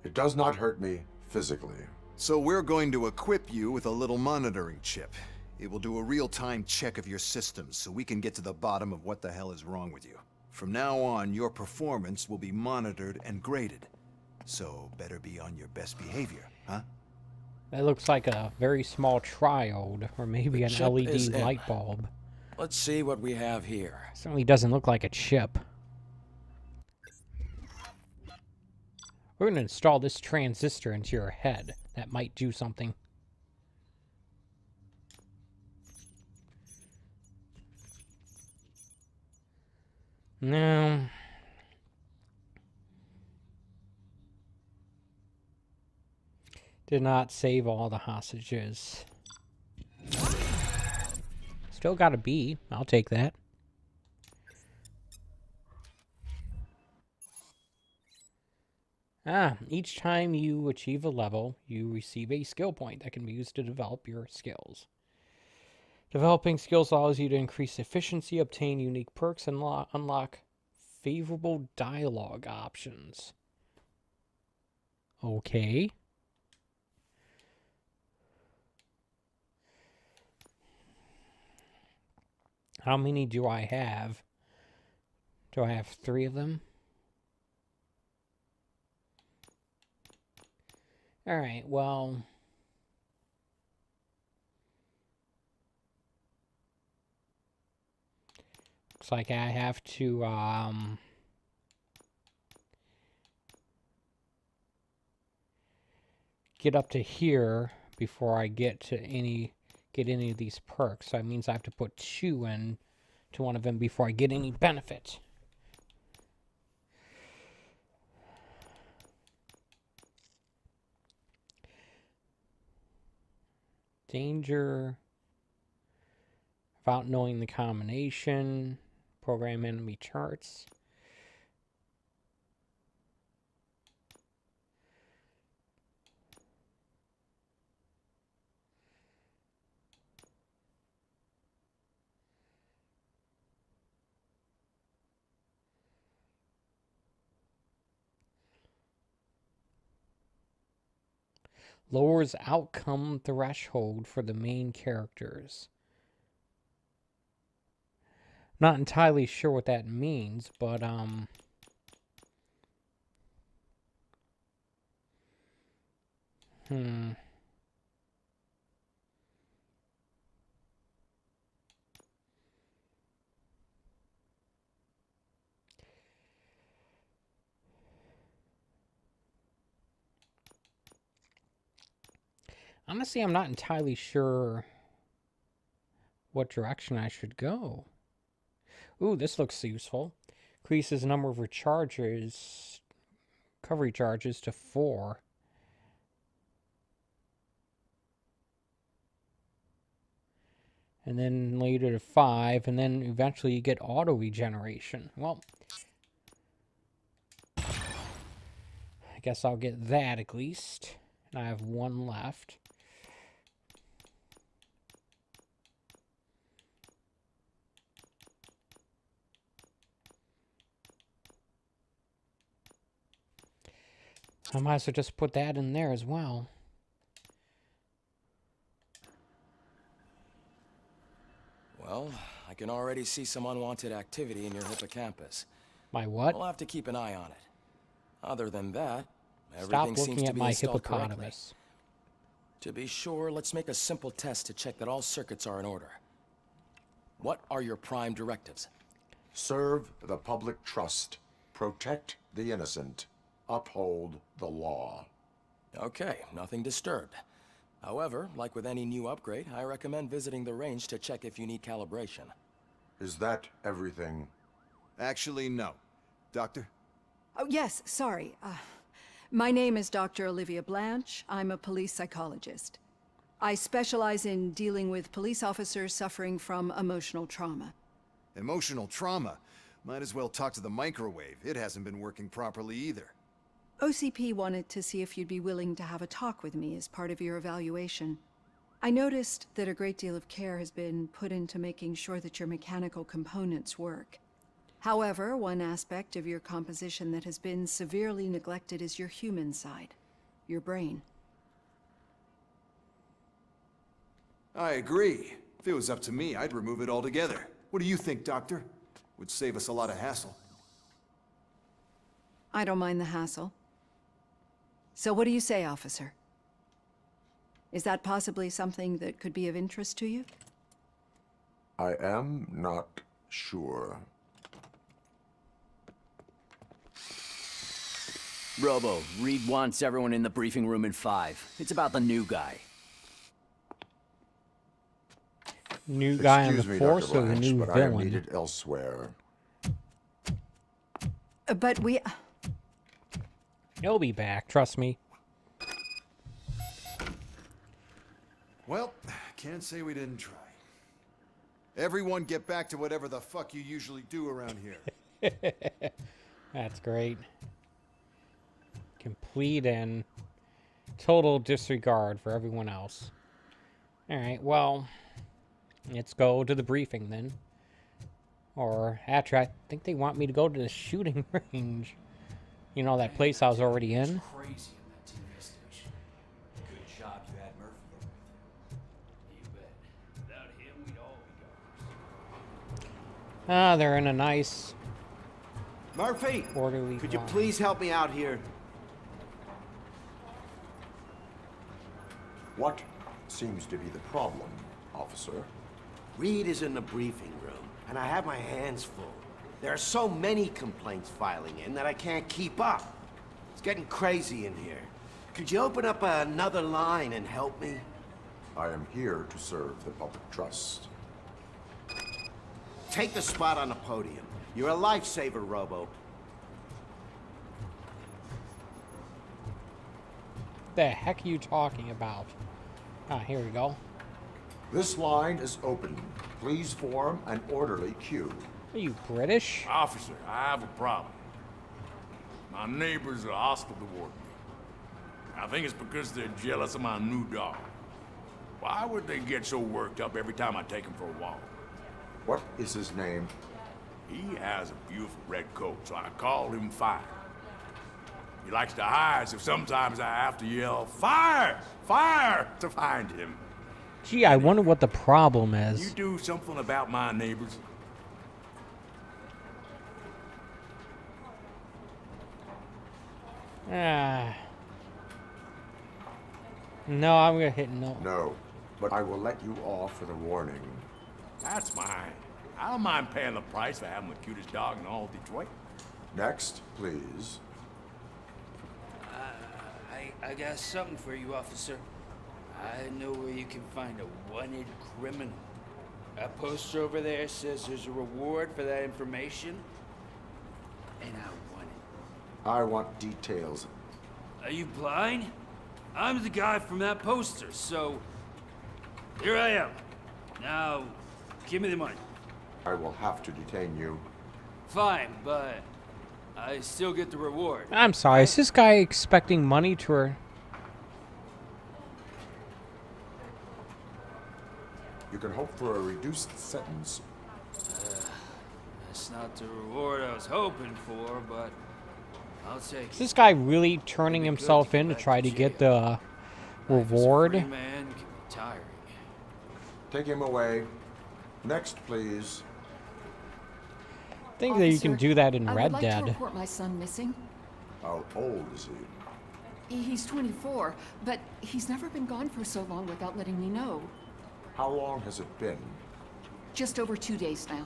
It does not hurt me physically. So we're going to equip you with a little monitoring chip. It will do a real-time check of your systems so we can get to the bottom of what the hell is wrong with you. From now on, your performance will be monitored and graded. So better be on your best behavior, huh? That looks like a very small triode, or maybe an chip is LED in. light bulb. Let's see what we have here. Certainly doesn't look like a chip. We're going to install this transistor into your head. That might do something. No. Did not save all the hostages. Still got a B. I'll take that. Each time you achieve a level, you receive a skill point that can be used to develop your skills. Developing skills allows you to increase efficiency, obtain unique perks, and unlock favorable dialogue options. Okay. How many do I have? Do I have 3 of them? Alright, well... looks like I have to, get up to here before I get any of these perks. So that means I have to put 2 in to one of them before I get any benefit. Danger. Without knowing the combination. Program enemy charts. Lowers outcome threshold for the main characters. Not entirely sure what that means, but honestly, I'm not entirely sure what direction I should go. Ooh, this looks useful. Increases the number of recovery charges to 4. And then later to 5, and then eventually you get auto regeneration. Well, I guess I'll get that at least. And I have 1 left. I might as well just put that in there as well. Well, I can already see some unwanted activity in your hippocampus. My what? We'll have to keep an eye on it. Other than that, Stop everything seems looking to at be my installed correctly. hippopotamus. To be sure, let's make a simple test to check that all circuits are in order. What are your prime directives? Serve the public trust. Protect the innocent. Uphold the law. Okay, nothing disturbed. However, like with any new upgrade, I recommend visiting the range to check if you need calibration. Is that everything? Actually, no. Doctor? Oh, yes, sorry. My name is Dr. Olivia Blanche. I'm a police psychologist. I specialize in dealing with police officers suffering from emotional trauma. Emotional trauma? Might as well talk to the microwave. It hasn't been working properly either. O.C.P. wanted to see if you'd be willing to have a talk with me as part of your evaluation. I noticed that a great deal of care has been put into making sure that your mechanical components work. However, one aspect of your composition that has been severely neglected is your human side, your brain. I agree. If it was up to me, I'd remove it altogether. What do you think, Doctor? Would save us a lot of hassle. I don't mind the hassle. So what do you say, officer? Is that possibly something that could be of interest to you? I am not sure. Robo, Reed wants everyone in the briefing room in 5. It's about the new guy. New guy on the Excuse me, force Dr. or the Blanche, new but I am villain? needed elsewhere. But we... He'll be back, trust me. Well, can't say we didn't try. Everyone get back to whatever the fuck you usually do around here. That's great. Complete and total disregard for everyone else. Alright, well, let's go to the briefing then. Or, actually, I think they want me to go to the shooting range. You know, that place I was already in? Crazy in that TV station. Good job you had Murphy with you. You bet. Without him, we'd all be gone. Ah, they're in a nice... Murphy, orderly could you line. please help me out here? What seems to be the problem, officer? Reed is in the briefing room, and I have my hands full. There are so many complaints filing in that I can't keep up. It's getting crazy in here. Could you open up another line and help me? I am here to serve the public trust. Take the spot on the podium. You're a lifesaver, Robo. The heck are you talking about? Ah, here we go. This line is open. Please form an orderly queue. Are you British? Officer, I have a problem. My neighbors are hostile toward me. I think it's because they're jealous of my new dog. Why would they get so worked up every time I take him for a walk? What is his name? He has a beautiful red coat, so I call him Fire. He likes to hide, so sometimes I have to yell, "Fire! Fire!" to find him. Gee, I wonder what the problem You is. do something about my neighbors? Ah. No, I'm gonna hit no. No, but I will let you off with a warning. That's mine. I don't mind paying the price for having the cutest dog in all Detroit. Next, please. I got something for you, officer. I know where you can find a wanted criminal. That poster over there says there's a reward for that information, and I want it. I want details. Are you blind? I'm the guy from that poster, so here I am. Now, give me the money. I will have to detain you. Fine, but I still get the reward. I'm sorry, is this guy expecting money to her? You can hope for a reduced sentence. That's not the reward I was hoping for, but I'll take Is it. this guy really turning himself in to try to get the reward? Free man can be tiring. Take him away. Next, please. I think that you can do that in I Red would like Dead. to report my son missing. How old is he? He's 24, but he's never been gone for so long without letting me know. How long has it been? Just over 2 days now.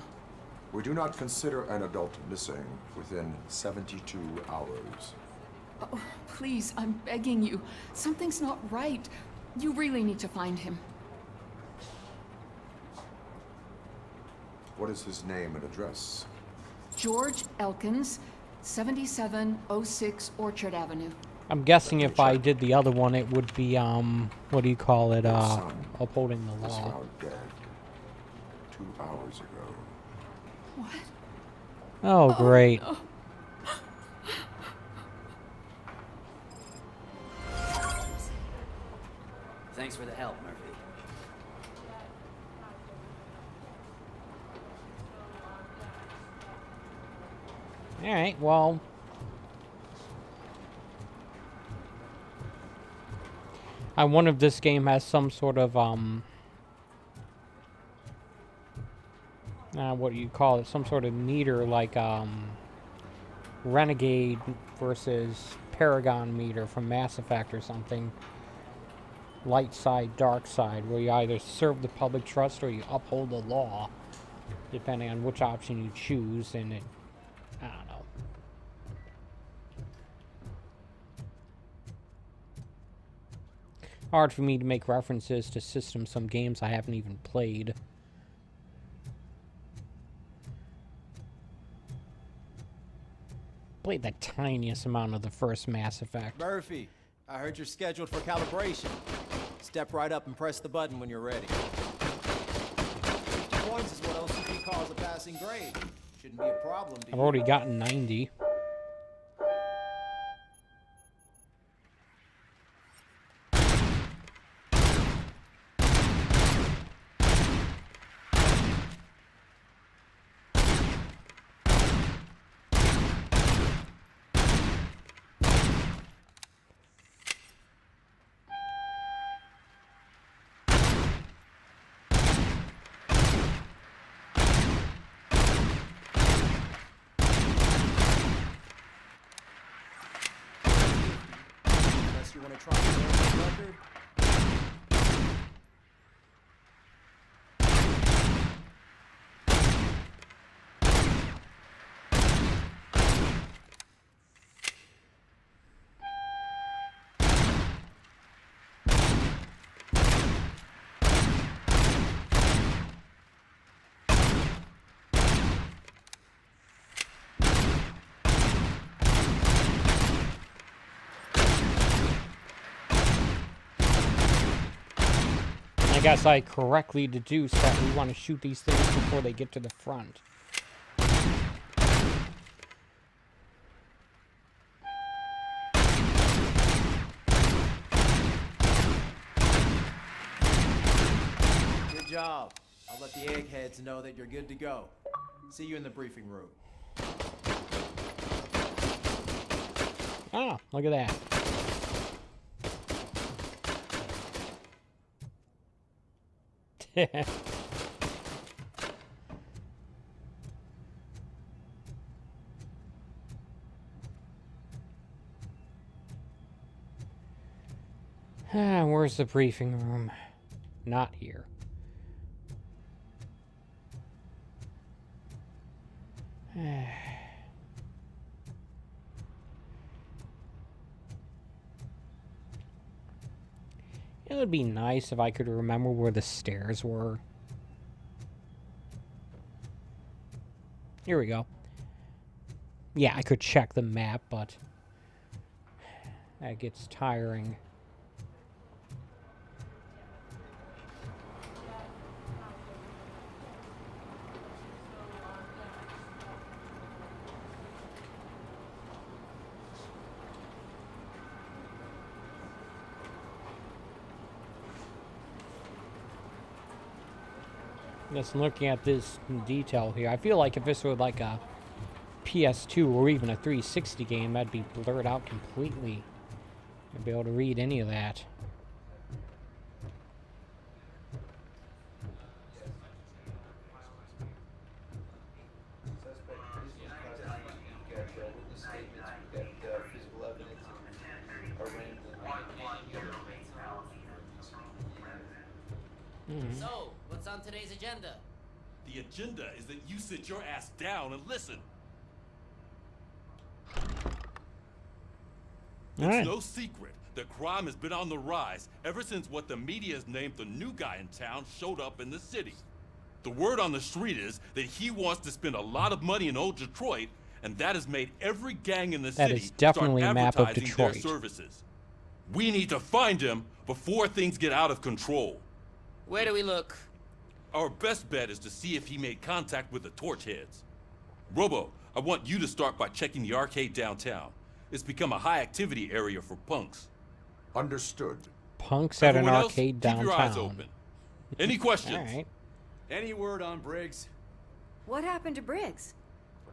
We do not consider an adult missing within 72 hours. Oh, please, I'm begging you. Something's not right. You really need to find him. What is his name and address? George Elkins, 7706 Orchard Avenue. I'm guessing if I did the other one, it would be, what do you call it, upholding the Was law. found dead 2 hours ago. What? Oh, great. No. Thanks for the help, Murphy. Alright, well... I wonder if this game has some sort of, what do you call it? Some sort of meter, like, Renegade versus Paragon meter from Mass Effect or something. Light side, dark side, where you either serve the public trust or you uphold the law, depending on which option you choose, and it, I don't know. Hard for me to make references to systems, some games I haven't even played. Played the tiniest amount of the first Mass Effect. Murphy, I heard you're scheduled for calibration. Step right up and press the button when you're ready. 50 points is what O.C.P calls a passing grade. Shouldn't be a problem to I've already gotten 90. Unless you want to try the record. I guess I correctly deduced that we want to shoot these things before they get to the front. Good job. I'll let the eggheads know that you're good to go. See you in the briefing room. Ah, look at that. Where's the briefing room? Not here. It would be nice if I could remember where the stairs were. Here we go. Yeah, I could check the map, but that gets tiring. Just looking at this in detail here, I feel like if this were like a PS2 or even a 360 game, that'd be blurred out completely. I'd be able to read any of that. So, what's on today's agenda? The agenda is that you sit your ass down and listen. It's no secret that crime has been on the rise ever since what the media has named the new guy in town showed up in the city. The word on the street is that he wants to spend a lot of money in old Detroit, and that has made every gang in the city is definitely start a map of advertising their Detroit. services. We need to find him before things get out of control. Where do we look? Our best bet is to see if he made contact with the torch heads. Robo, I want you to start by checking the arcade downtown. It's become a high-activity area for punks. Understood. Punks at Everyone an else, arcade keep your eyes downtown. open. Any questions? All right. Any word on Briggs? What happened to Briggs?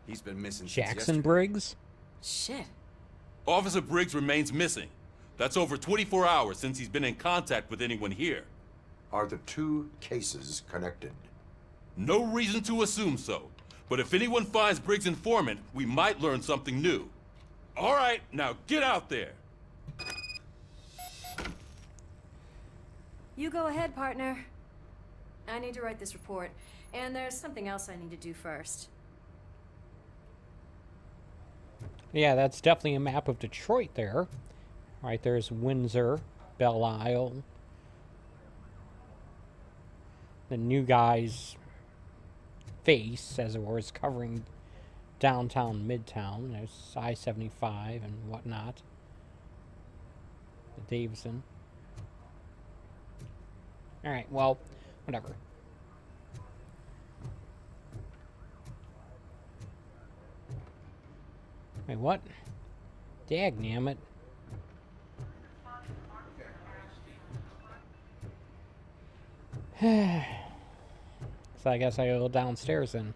He's been missing since Jackson yesterday. Briggs? Shit. Officer Briggs remains missing. That's over 24 hours since he's been in contact with anyone here. Are the two cases connected? No reason to assume so. But if anyone finds Briggs' informant, we might learn something new. All right, now get out there. You go ahead, partner. I need to write this report, and there's something else I need to do first. Yeah, that's definitely a map of Detroit there. Right there's Windsor, Belle Isle. The new guy's face, as it were, is covering downtown Midtown. There's I-75 and whatnot. The Davison. Alright, well, whatever. Wait, what? Dagnammit. So I guess I go downstairs then.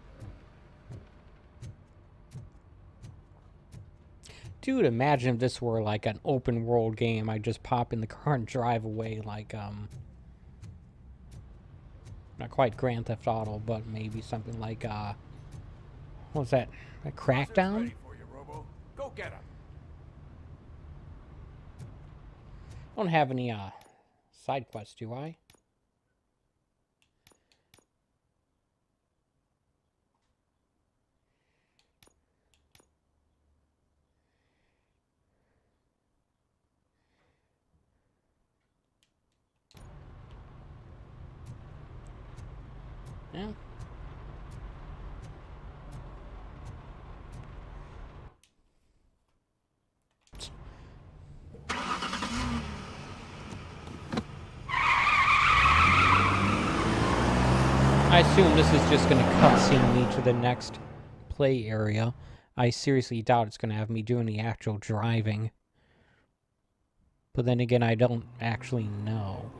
Dude, imagine if this were like an open world game. I'd just pop in the car and drive away like, not quite Grand Theft Auto, but maybe something like, what was that? A Crackdown? Ready for you, Robo. Go get him. I don't have any, side quests, do I? Yeah. I assume this is just going to cutscene me to the next play area. I seriously doubt it's going to have me doing the actual driving. But then again, I don't actually know.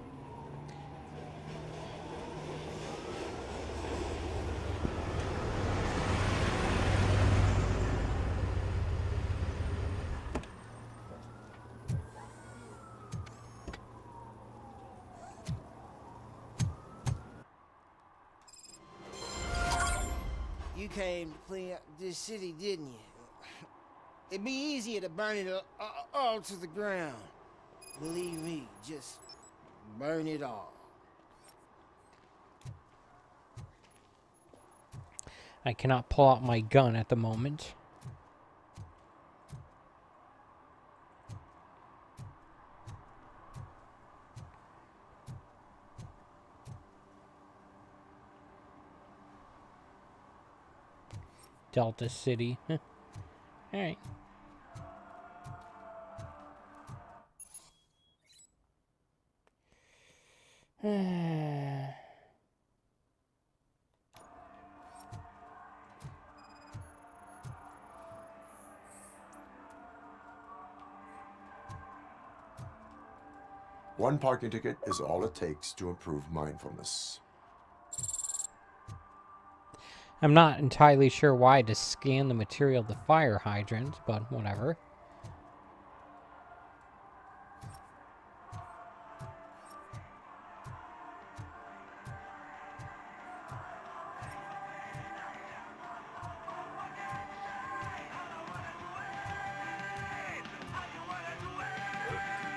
You came to clean up this city, didn't you? It'd be easier to burn it all to the ground. Believe me, just burn it all. I cannot pull out my gun at the moment. Delta City. Alright. One parking ticket is all it takes to improve mindfulness. I'm not entirely sure why to scan the material of the fire hydrant, but whatever.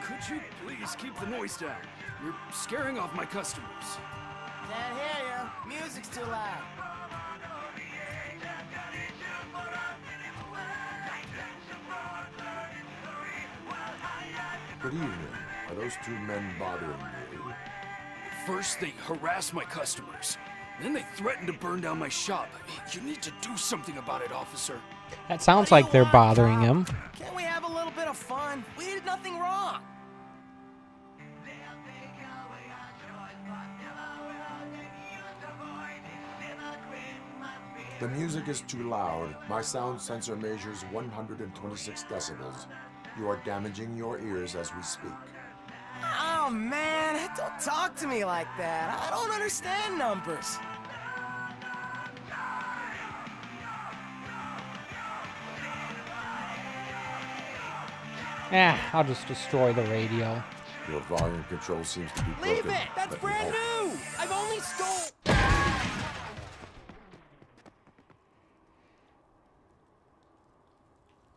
Could you please keep the noise down? You're scaring off my customers. Can't hear you. Music's too loud. Good evening. Are those two men bothering you? First, they harass my customers. Then they threaten to burn down my shop. You need to do something about it, officer. That sounds like they're bothering him. Can't we have a little bit of fun? We did nothing wrong. The music is too loud. My sound sensor measures 126 decibels. You are damaging your ears as we speak. Oh, man. Don't talk to me like that. I don't understand numbers. I'll just destroy the radio. Your volume control seems to be broken. Leave it! That's brand new! I've only stole...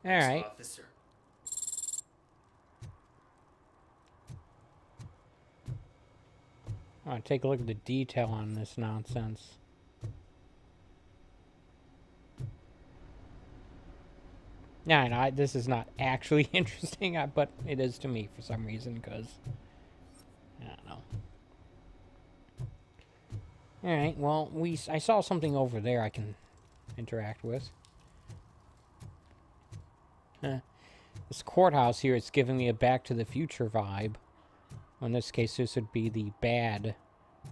Alright. Officer. I want to take a look at the detail on this nonsense. Yeah, I know, this is not actually interesting, but it is to me for some reason, because... I don't know. Alright, well, I saw something over there I can interact with. This courthouse here is giving me a Back to the Future vibe. Well, in this case, this would be the bad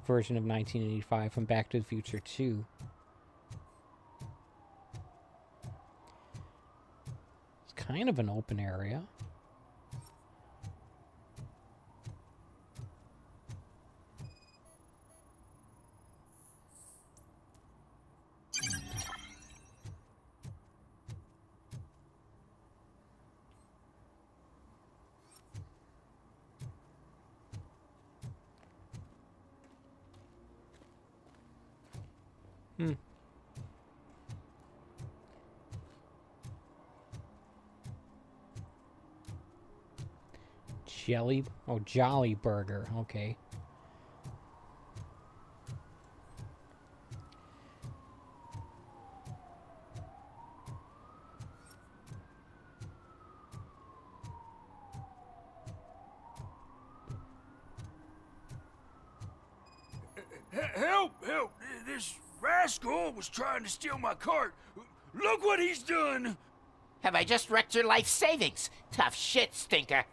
version of 1985 from Back to the Future 2. It's kind of an open area. Jolly Burger, okay. Help! Help! This rascal was trying to steal my cart. Look what he's done! Have I just wrecked your life savings? Tough shit, stinker.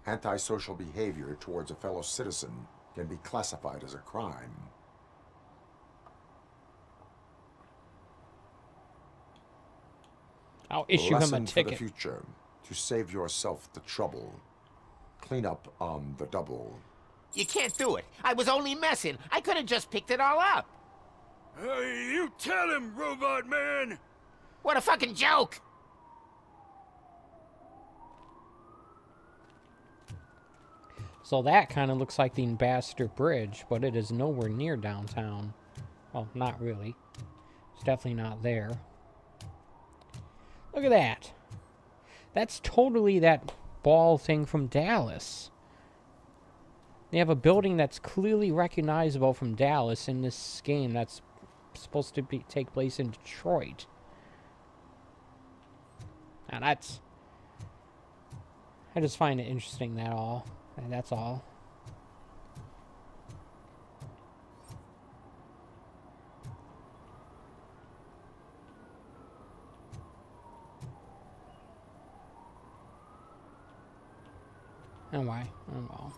Antisocial behavior towards a fellow citizen can be classified as a crime. I'll issue him a Lesson for the ticket. future. To save yourself the trouble. Clean up on the double. You can't do it. I was only messing. I could have just picked it all up. You tell him, Robot Man! What a fucking joke! So that kind of looks like the Ambassador Bridge, but it is nowhere near downtown. Well, not really. It's definitely not there. Look at that. That's totally that ball thing from Dallas. They have a building that's clearly recognizable from Dallas in this game that's supposed to take place in Detroit. Now that's... I just find it interesting, that's all. And why? Oh well.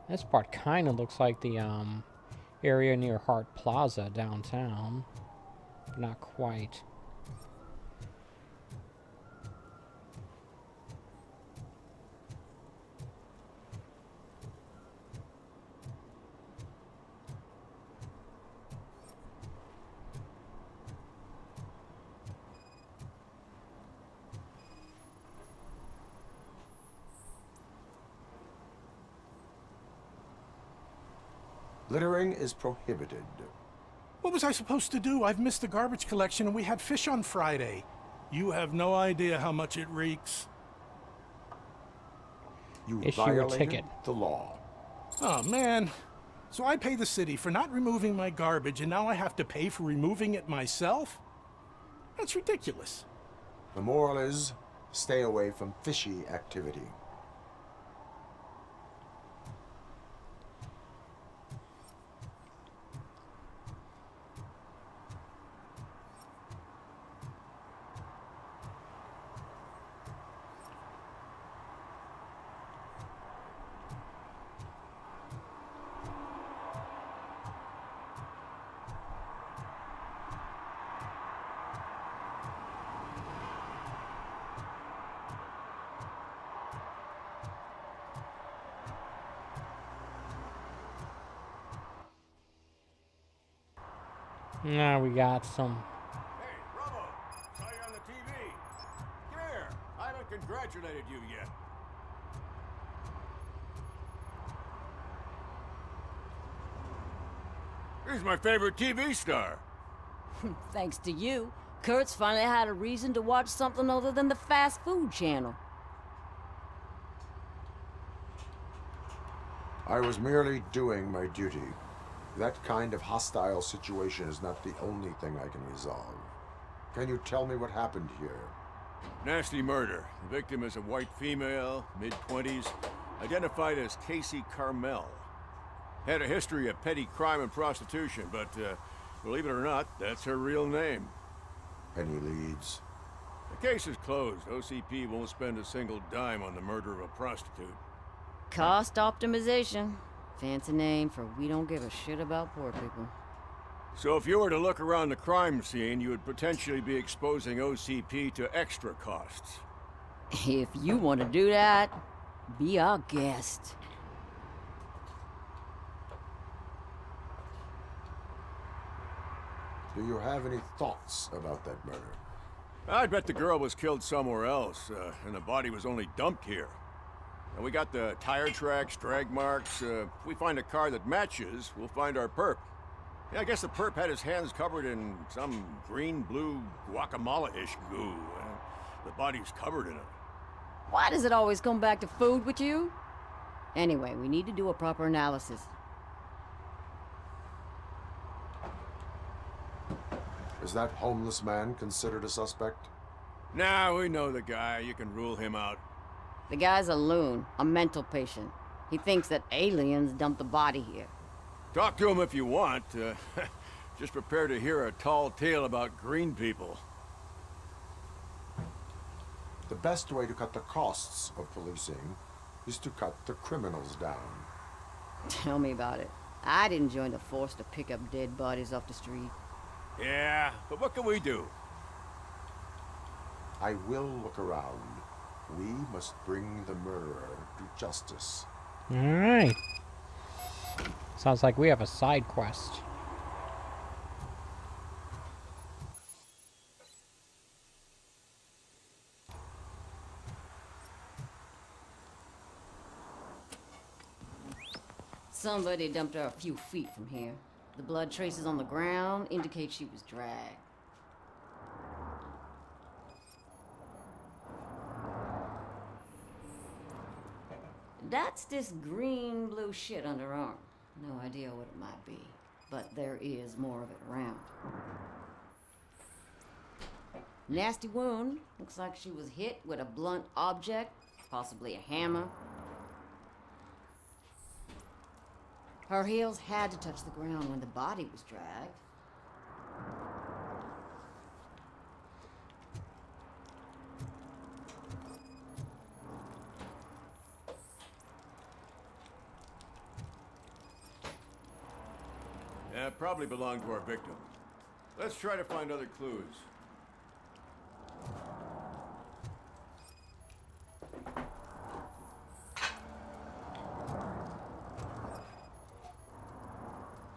This part kind of looks like the area near Hart Plaza downtown. But not quite. Littering is prohibited. What was I supposed to do? I've missed the garbage collection and we had fish on Friday. You have no idea how much it reeks. You Issue a violated ticket. the law. Oh, man. So I pay the city for not removing my garbage, and now I have to pay for removing it myself? That's ridiculous. The moral is, stay away from fishy activity. Now we got some. Hey, Robo! Saw you on the TV. Come here. I haven't congratulated you yet. He's my favorite TV star. Thanks to you, Kurt's finally had a reason to watch something other than the fast food channel. I was merely doing my duty. That kind of hostile situation is not the only thing I can resolve. Can you tell me what happened here? Nasty murder. The victim is a white female, mid-20s, identified as Casey Carmel. Had a history of petty crime and prostitution, but believe it or not, that's her real name. Any leads? The case is closed. O.C.P. won't spend a single dime on the murder of a prostitute. Cost optimization. Fancy name for we don't give a shit about poor people. So if you were to look around the crime scene, you would potentially be exposing O.C.P. to extra costs. If you want to do that, be our guest. Do you have any thoughts about that murder? I'd bet the girl was killed somewhere else, and the body was only dumped here. And we got the tire tracks, drag marks. If we find a car that matches, we'll find our perp. Yeah, I guess the perp had his hands covered in some green-blue guacamole-ish goo. The body's covered in it. Why does it always come back to food with you? Anyway, we need to do a proper analysis. Is that homeless man considered a suspect? Nah, we know the guy. You can rule him out. The guy's a loon, a mental patient. He thinks that aliens dumped the body here. Talk to him if you want. Just prepare to hear a tall tale about green people. The best way to cut the costs of policing is to cut the criminals down. Tell me about it. I didn't join the force to pick up dead bodies off the street. Yeah, but what can we do? I will look around. We must bring the murderer to justice. Alright. Sounds like we have a side quest. Somebody dumped her a few feet from here. The blood traces on the ground indicate she was dragged. That's this green-blue shit under her arm. No idea what it might be, but there is more of it around. Nasty wound. Looks like she was hit with a blunt object, possibly a hammer. Her heels had to touch the ground when the body was dragged. Yeah, probably belonged to our victim. Let's try to find other clues.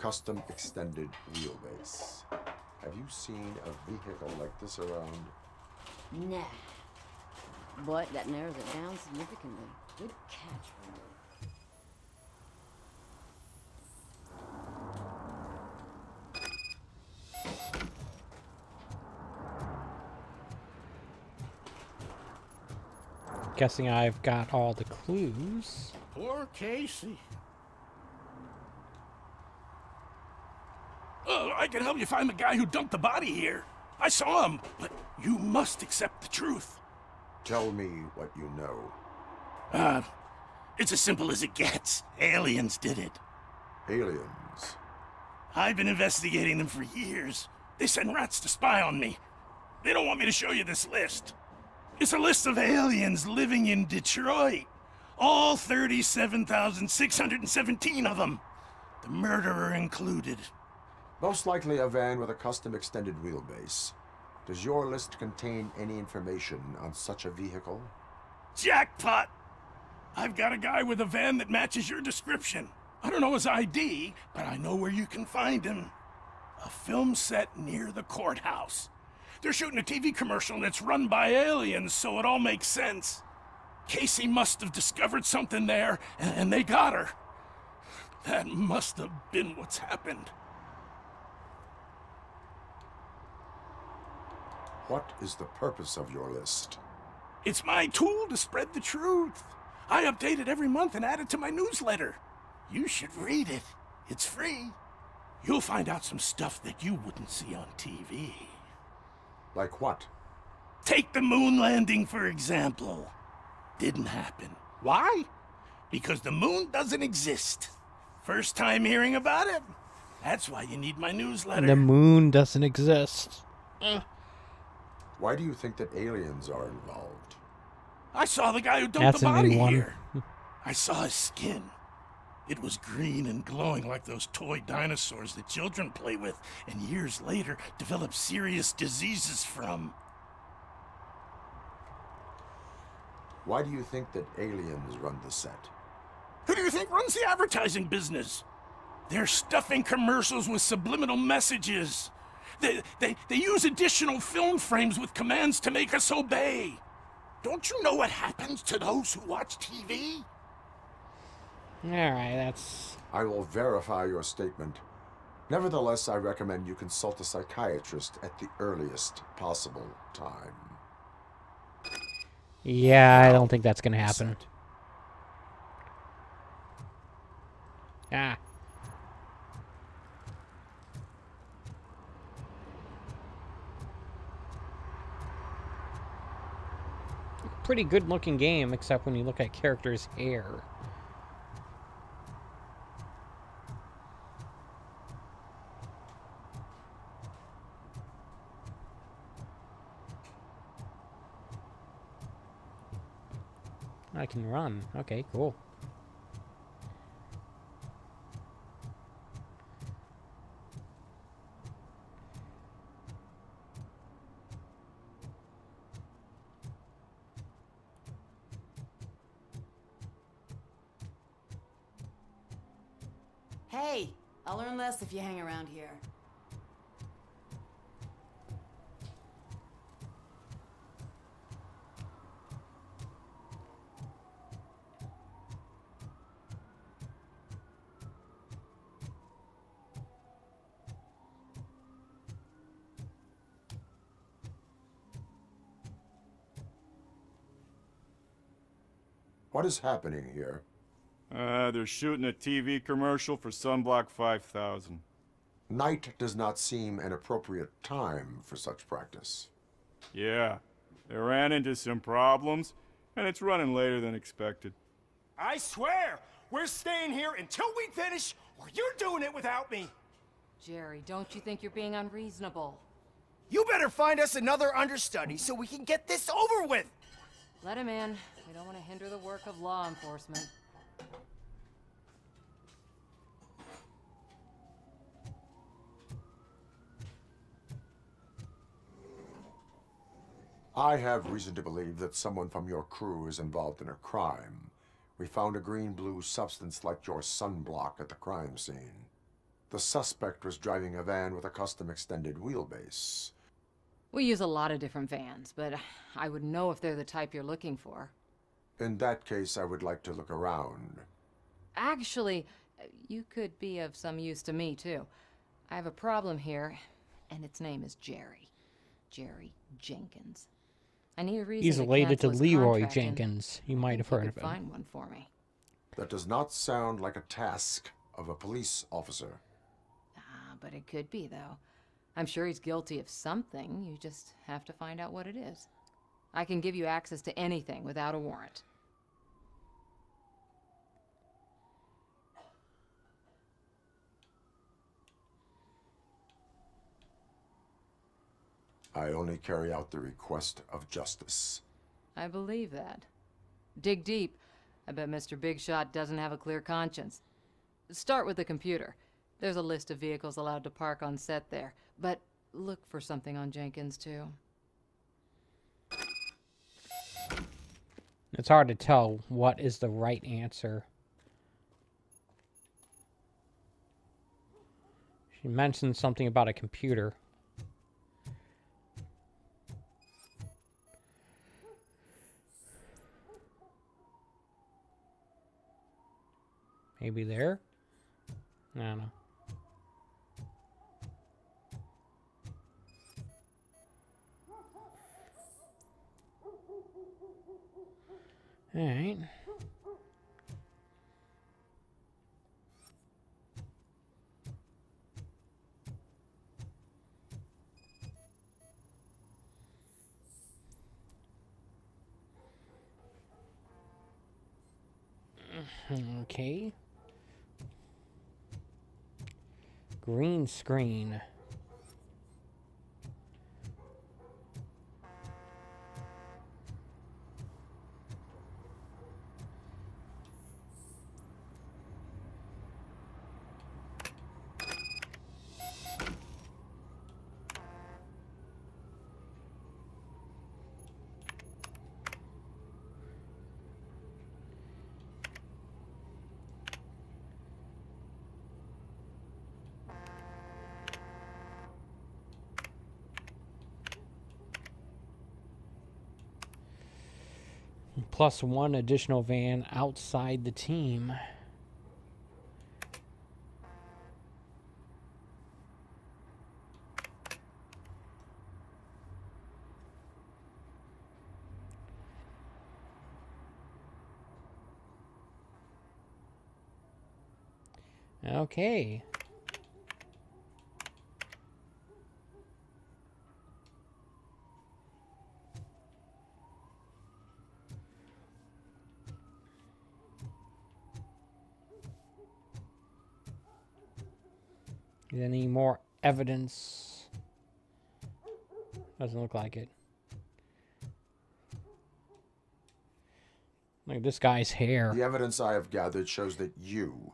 Custom extended wheelbase. Have you seen a vehicle like this around? Nah. But that narrows it down significantly. Good catch, Robo. Guessing I've got all the clues. Poor Casey. Oh, I can help you find the guy who dumped the body here. I saw him, but you must accept the truth. Tell me what you know. It's as simple as it gets. Aliens did it. Aliens? I've been investigating them for years. They send rats to spy on me. They don't want me to show you this list. It's a list of aliens living in Detroit. All 37,617 of them. The murderer included. Most likely a van with a custom extended wheelbase. Does your list contain any information on such a vehicle? Jackpot! I've got a guy with a van that matches your description. I don't know his ID, but I know where you can find him. A film set near the courthouse. They're shooting a TV commercial that's run by aliens, so it all makes sense. Casey must have discovered something there, and they got her. That must have been what's happened. What is the purpose of your list? It's my tool to spread the truth. I update it every month and add it to my newsletter. You should read it. It's free. You'll find out some stuff that you wouldn't see on TV. Like what? Take the moon landing, for example. Didn't happen. Why? Because the moon doesn't exist. First time hearing about it? That's why you need my newsletter. The moon doesn't exist. Why do you think that aliens are involved? I saw the guy who dumped That's the a body new one. here. I saw his skin. It was green and glowing like those toy dinosaurs that children play with and years later develop serious diseases from. Why do you think that aliens run the set? Who do you think runs the advertising business? They're stuffing commercials with subliminal messages. They use additional film frames with commands to make us obey. Don't you know what happens to those who watch TV? Alright, that's... I will verify your statement. Nevertheless, I recommend you consult a psychiatrist at the earliest possible time. Yeah, I don't think that's gonna happen. Ah. Pretty good looking game, except when you look at characters' hair. I can run. Okay, cool. Hey, I'll learn less if you hang around here. What is happening here? They're shooting a TV commercial for Sunblock 5000. Night does not seem an appropriate time for such practice. Yeah, they ran into some problems, and it's running later than expected. I swear, we're staying here until we finish, or you're doing it without me. Jerry, don't you think you're being unreasonable? You better find us another understudy so we can get this over with. Let him in. We don't want to hinder the work of law enforcement. I have reason to believe that someone from your crew is involved in a crime. We found a green-blue substance like your sunblock at the crime scene. The suspect was driving a van with a custom extended wheelbase. We use a lot of different vans, but I would know if they're the type you're looking for. In that case, I would like to look around. Actually, you could be of some use to me, too. I have a problem here, and its name is Jerry. Jerry Jenkins. I need a reason He's to related to cancel his Leroy contract, and Jenkins. You I might think have heard you of could him. find one for me. That does not sound like a task of a police officer. But it could be, though. I'm sure he's guilty of something. You just have to find out what it is. I can give you access to anything without a warrant. I only carry out the request of justice. I believe that. Dig deep. I bet Mr. Big Shot doesn't have a clear conscience. Start with the computer. There's a list of vehicles allowed to park on set there. But look for something on Jenkins, too. It's hard to tell what is the right answer. She mentioned something about a computer. Maybe there? I don't know. All right. Okay. Green screen. Plus one additional van outside the team. Okay. Any more evidence? Doesn't look like it. Look at this guy's hair. The evidence I have gathered shows that you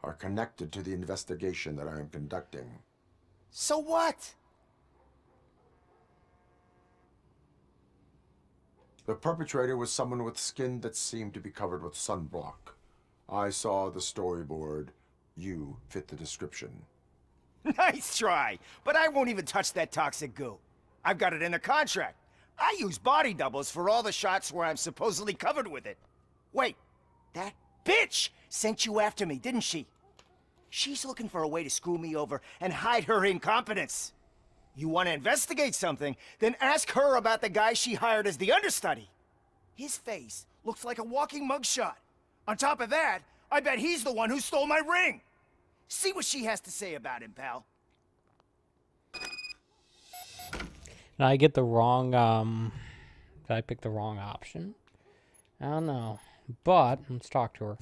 are connected to the investigation that I am conducting. So what? The perpetrator was someone with skin that seemed to be covered with sunblock. I saw the storyboard. You fit the description. Nice try, but I won't even touch that toxic goo. I've got it in a contract. I use body doubles for all the shots where I'm supposedly covered with it. Wait, that bitch sent you after me, didn't she? She's looking for a way to screw me over and hide her incompetence. You want to investigate something, then ask her about the guy she hired as the understudy. His face looks like a walking mugshot. On top of that, I bet he's the one who stole my ring. See what she has to say about him, pal. Did I get the wrong, did I pick the wrong option? I don't know. But, let's talk to her.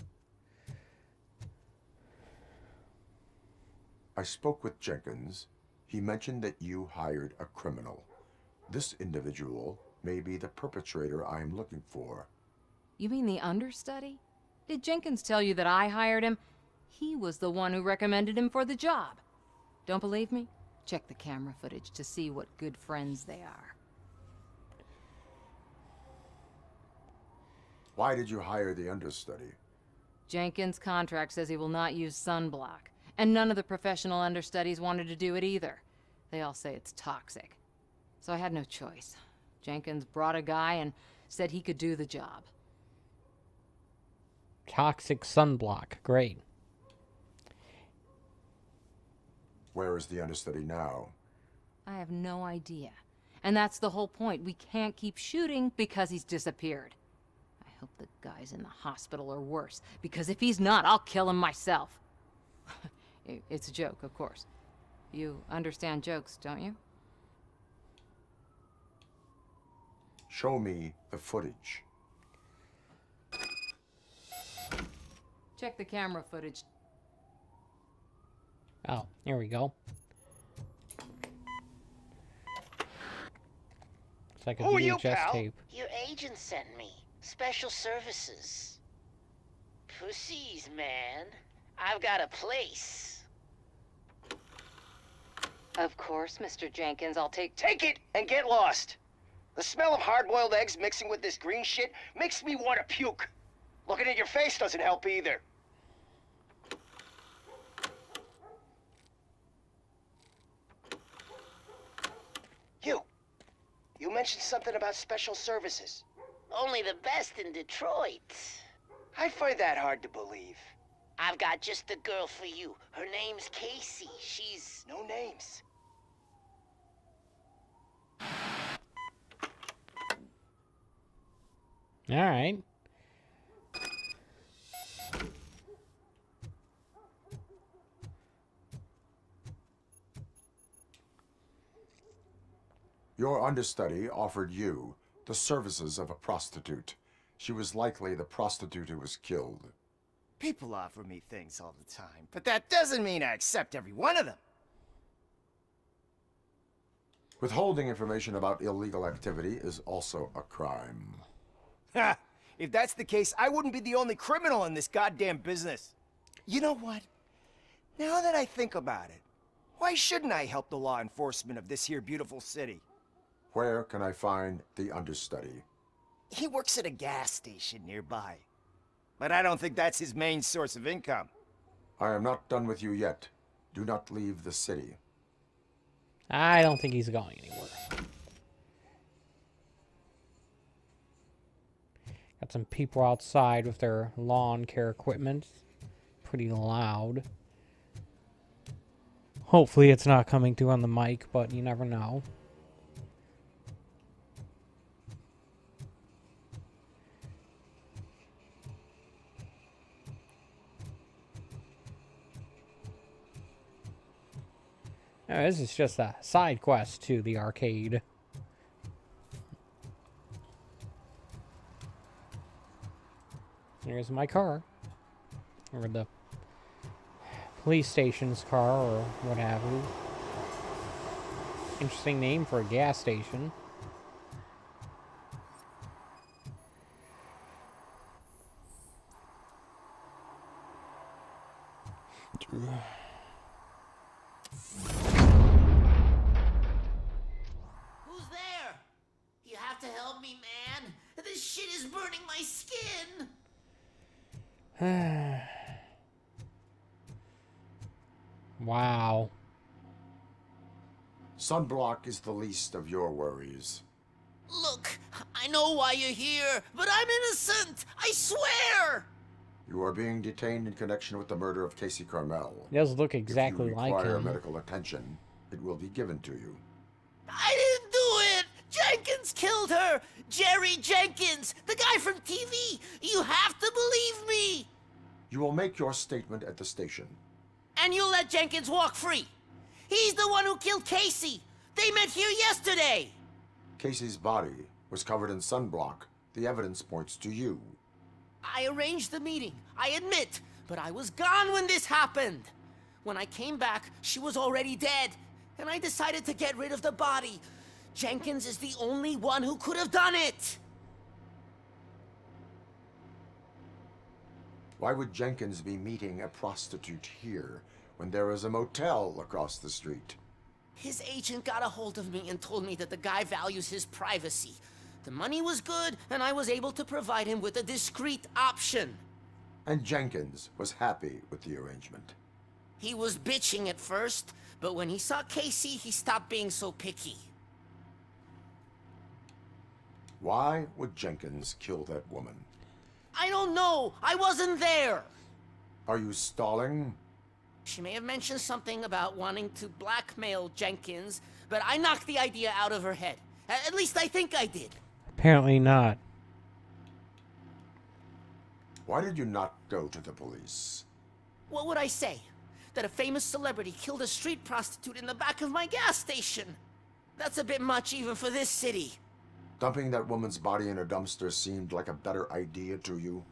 I spoke with Jenkins. He mentioned that you hired a criminal. This individual may be the perpetrator I am looking for. You mean the understudy? Did Jenkins tell you that I hired him? He was the one who recommended him for the job. Don't believe me? Check the camera footage to see what good friends they are. Why did you hire the understudy? Jenkins' contract says he will not use sunblock, and none of the professional understudies wanted to do it either. They all say it's toxic. So I had no choice. Jenkins brought a guy and said he could do the job. Toxic sunblock. Great. Where is the understudy now? I have no idea. And that's the whole point. We can't keep shooting because he's disappeared. I hope the guy's in the hospital or worse, because if he's not, I'll kill him myself. It's a joke, of course. You understand jokes, don't you? Show me the footage. Check the camera footage. Oh, here we go. It's like a Who are you, VHS pal? tape. Your agent sent me. Special services. Pussies, man. I've got a place. Of course, Mr. Jenkins, I'll take... Take it and get lost. The smell of hard-boiled eggs mixing with this green shit makes me want to puke. Looking at your face doesn't help either. You mentioned something about special services. Only the best in Detroit. I find that hard to believe. I've got just the girl for you. Her name's Casey. She's... No names. All right. Your understudy offered you the services of a prostitute. She was likely the prostitute who was killed. People offer me things all the time, but that doesn't mean I accept every one of them. Withholding information about illegal activity is also a crime. Ha! If that's the case, I wouldn't be the only criminal in this goddamn business. You know what? Now that I think about it, why shouldn't I help the law enforcement of this here beautiful city? Where can I find the understudy? He works at a gas station nearby. But I don't think that's his main source of income. I am not done with you yet. Do not leave the city. I don't think he's going anywhere. Got some people outside with their lawn care equipment. Pretty loud. Hopefully it's not coming through on the mic, but you never know. Oh, this is just a side quest to the arcade. Here's my car. Or the police station's car, or what have you. Interesting name for a gas station. Who's there? You have to help me, man. This shit is burning my skin. Wow. Sunblock is the least of your worries. Look, I know why you're here, but I'm innocent. I swear. You are being detained in connection with the murder of Casey Carmel. He does look exactly if you like require him. medical attention, it will be given to you. I didn't do it. Jenkins killed her. Jerry Jenkins, the guy from TV. You have to believe me. You will make your statement at the station. And you'll let Jenkins walk free. He's the one who killed Casey. They met here yesterday. Casey's body was covered in sunblock. The evidence points to you. I arranged the meeting, I admit, but I was gone when this happened. When I came back, she was already dead, and I decided to get rid of the body. Jenkins is the only one who could have done it. Why would Jenkins be meeting a prostitute here when there is a motel across the street? His agent got a hold of me and told me that the guy values his privacy. The money was good, and I was able to provide him with a discreet option. And Jenkins was happy with the arrangement. He was bitching at first, but when he saw Casey, he stopped being so picky. Why would Jenkins kill that woman? I don't know. I wasn't there. Are you stalling? She may have mentioned something about wanting to blackmail Jenkins, but I knocked the idea out of her head. At least I think I did. Apparently not. Why did you not go to the police? What would I say? That a famous celebrity killed a street prostitute in the back of my gas station? That's a bit much even for this city. Dumping that woman's body in a dumpster seemed like a better idea to you?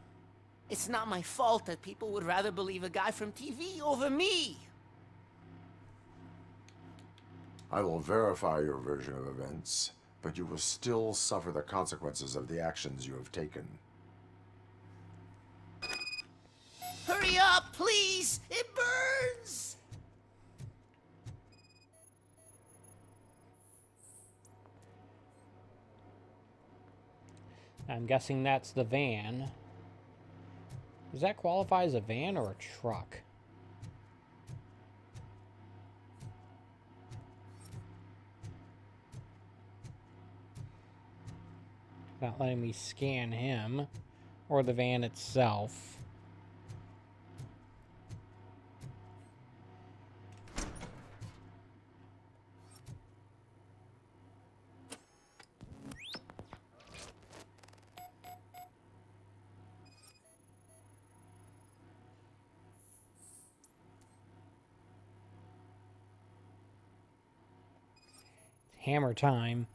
It's not my fault that people would rather believe a guy from TV over me. I will verify your version of events, but you will still suffer the consequences of the actions you have taken. Hurry up, please! It burns! I'm guessing that's the van. Does that qualify as a van or a truck? Not letting me scan him or the van itself. Hammer time.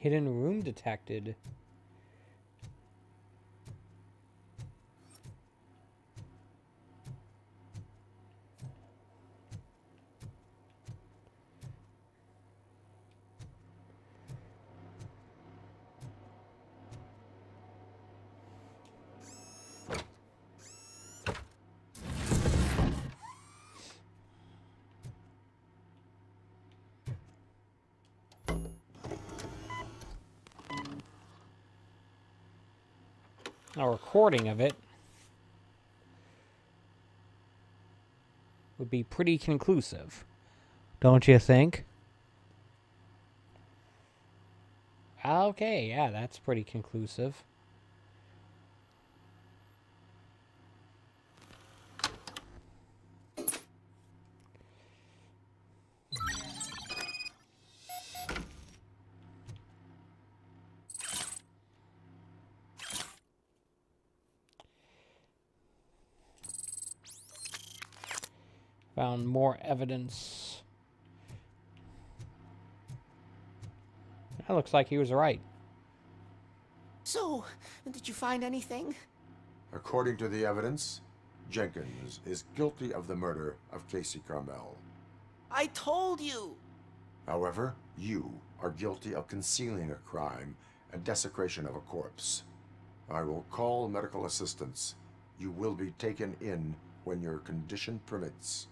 Hidden room detected. A recording of it would be pretty conclusive, don't you think? Okay, yeah, that's pretty conclusive. Found more evidence. That looks like he was right. So, did you find anything? According to the evidence, Jenkins is guilty of the murder of Casey Carmel. I told you! However, you are guilty of concealing a crime and desecration of a corpse. I will call medical assistance. You will be taken in when your condition permits.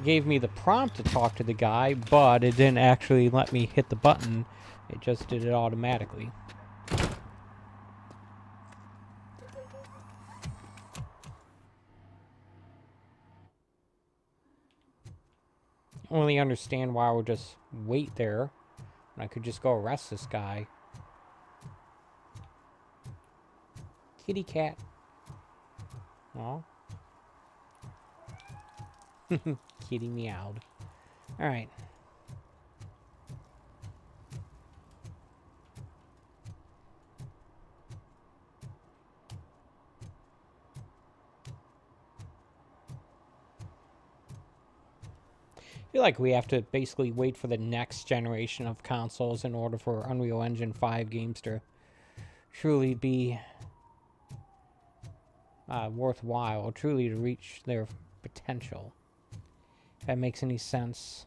Gave me the prompt to talk to the guy, but it didn't actually let me hit the button. It just did it automatically. I don't really understand why I would just wait there when I could just go arrest this guy. Kitty cat. Aw. Kitty meowed. Alright. I feel like we have to basically wait for the next generation of consoles in order for Unreal Engine 5 games to truly be worthwhile, truly to reach their potential. If that makes any sense.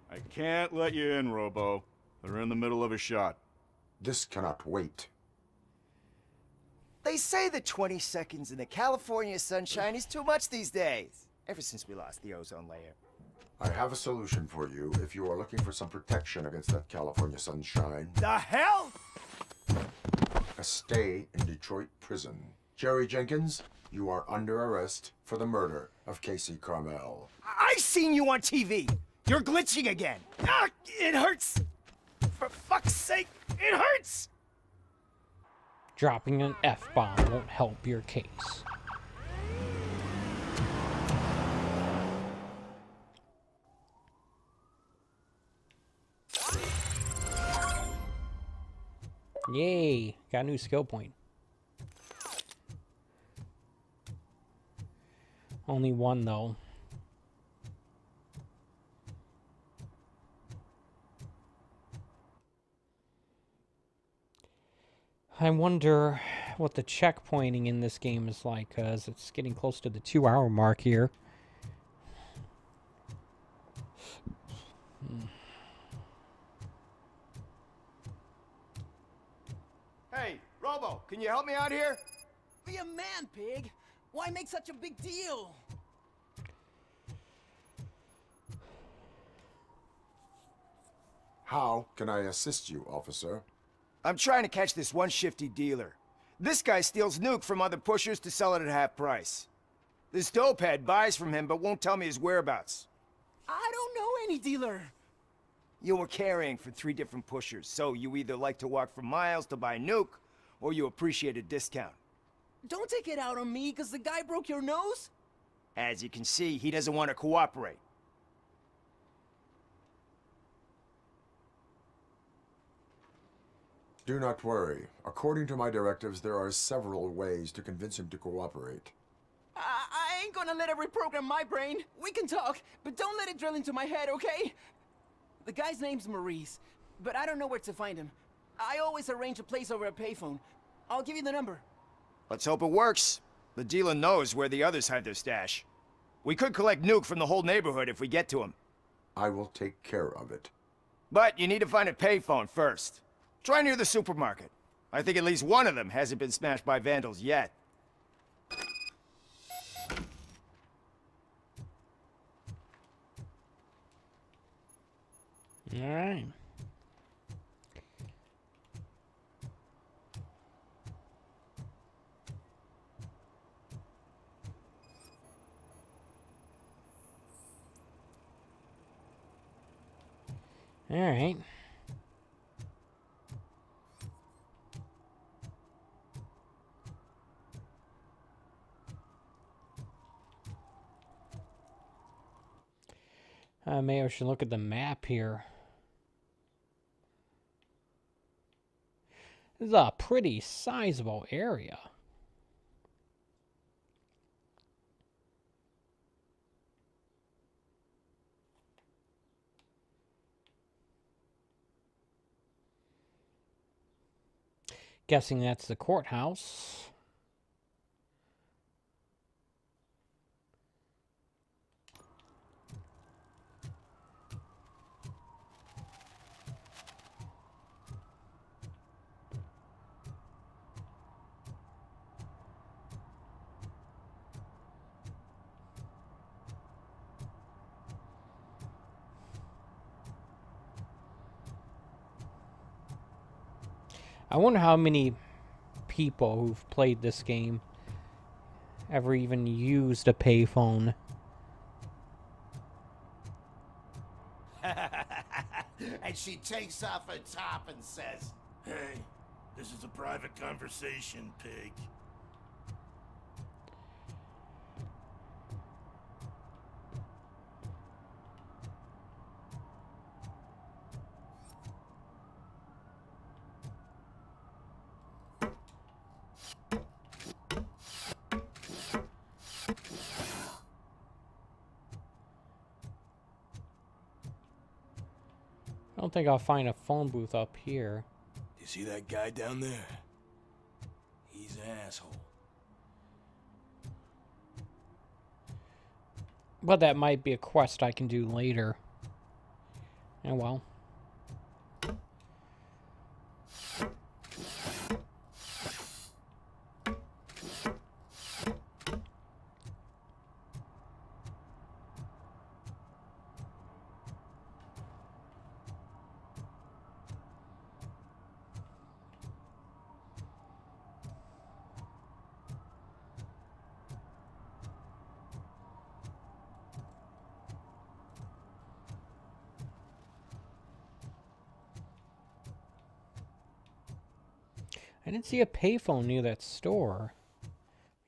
I can't let you in, Robo. They're in the middle of a shot. This cannot wait. They say that 20 seconds in the California sunshine is too much these days. ever since we lost the ozone layer. I have a solution for you if you are looking for some protection against that California sunshine. The hell? A stay in Detroit prison. Jerry Jenkins, you are under arrest for the murder of Casey Carmel. I seen you on TV. You're glitching again. Ah, it hurts. For fuck's sake, it hurts. Dropping an F-bomb won't help your case. Yay, got a new skill point. Only one though. I wonder what the checkpointing in this game is like, because it's getting close to the 2-hour mark here. Hey, Robo, can you help me out here? Be a man, pig. Why make such a big deal? How can I assist you, officer? I'm trying to catch this one shifty dealer. This guy steals nuke from other pushers to sell it at half price. This dopehead buys from him but won't tell me his whereabouts. I don't know any dealer. You were carrying for 3 different pushers, so you either like to walk for miles to buy nuke, or you appreciate a discount. Don't take it out on me, because the guy broke your nose? As you can see, he doesn't want to cooperate. Do not worry. According to my directives, there are several ways to convince him to cooperate. I ain't gonna let it reprogram my brain. We can talk, but don't let it drill into my head, okay? The guy's name's Maurice, but I don't know where to find him. I always arrange a place over a payphone. I'll give you the number. Let's hope it works. The dealer knows where the others hide their stash. We could collect nuke from the whole neighborhood if we get to him. I will take care of it. But you need to find a payphone first. Try near the supermarket. I think at least one of them hasn't been smashed by vandals yet. All right. All right. Maybe I should look at the map here. This is a pretty sizable area. Guessing that's the courthouse. I wonder how many people who've played this game ever even used a payphone. And she takes off her top and says, Hey, this is a private conversation, pig. I don't think I'll find a phone booth up here. You see that guy down there? He's an asshole. But that might be a quest I can do later. Oh well. I didn't see a payphone near that store.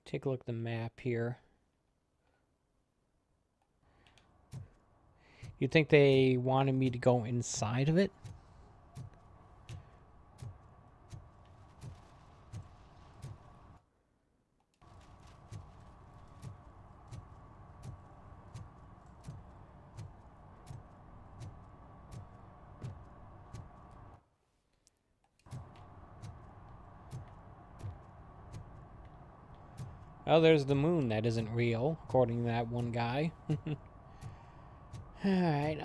Take a look at the map here. You think they wanted me to go inside of it? Oh, there's the moon that isn't real, according to that one guy. Alright,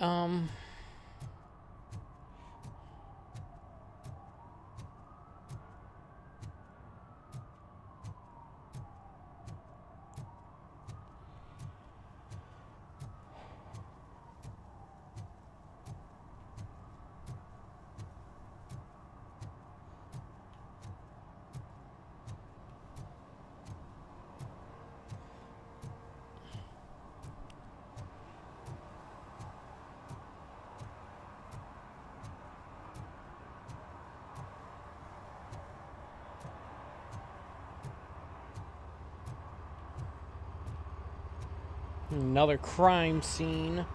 another crime scene.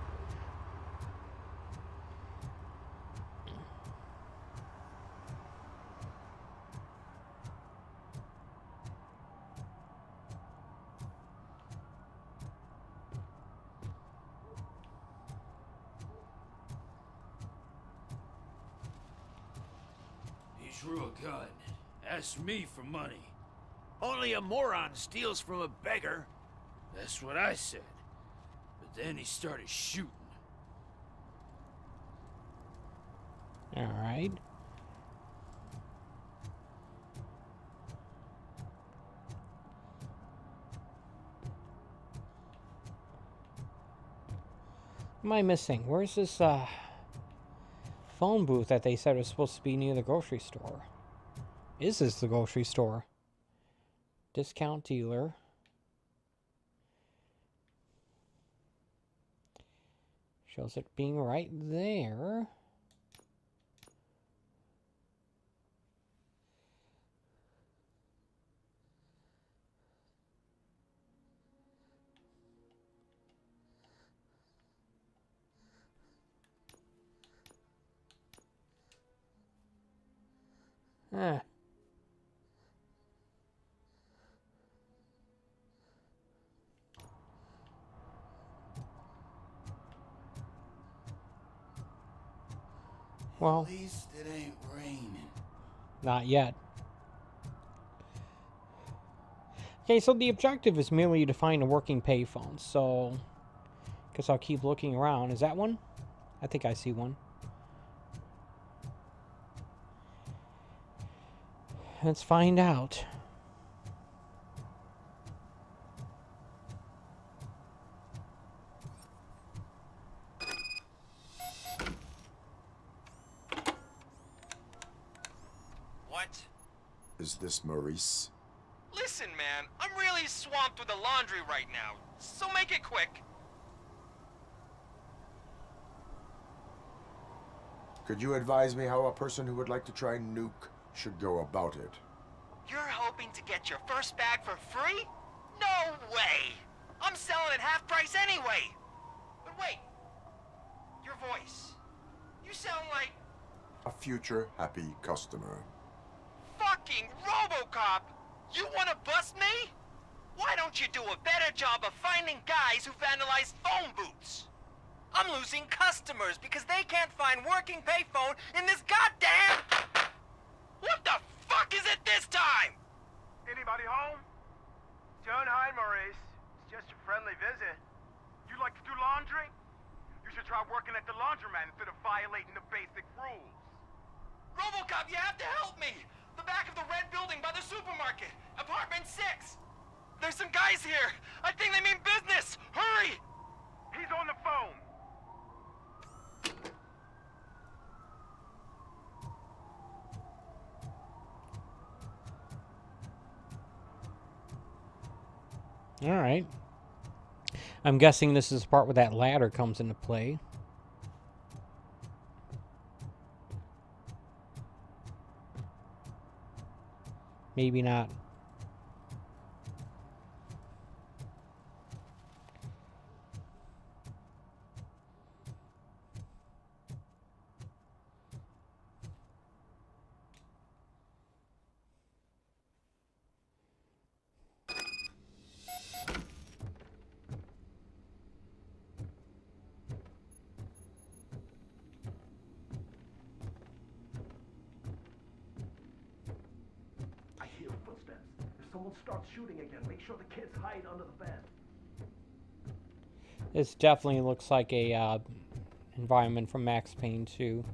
He drew a gun. Asked me for money. Only a moron steals from a beggar. That's what I said. But then he started shooting. Alright. What am I missing? Where's this phone booth that they said was supposed to be near the grocery store? Is this the grocery store? Discount dealer. Shows it being right there. Ah. Well, at least it ain't raining. Not yet. Okay, so the objective is merely to find a working payphone, so guess I'll keep looking around. Is that one? I think I see one. Let's find out. What? Is this Maurice? Listen, man, I'm really swamped with the laundry right now, so make it quick. Could you advise me how a person who would like to try nuke should go about it? You're hoping to get your first bag for free? No way! I'm selling at half price anyway! But wait, your voice. You sound like... A future happy customer. fucking RoboCop! You wanna bust me? Why don't you do a better job of finding guys who vandalize phone booths? I'm losing customers because they can't find working payphone in this goddamn... What the fuck is it this time? Anybody home? Don't hide, Maurice. It's just a friendly visit. You like to do laundry? You should try working at the laundromat instead of violating the basic rules. RoboCop, you have to help me! The back of the red building by the supermarket. Apartment 6. There's some guys here. I think they mean business. Hurry! He's on the phone. Alright. I'm guessing this is the part where that ladder comes into play. Maybe not. I hear footsteps. If someone starts shooting again, make sure the kids hide under the bed. This definitely looks like a environment from Max Payne 2.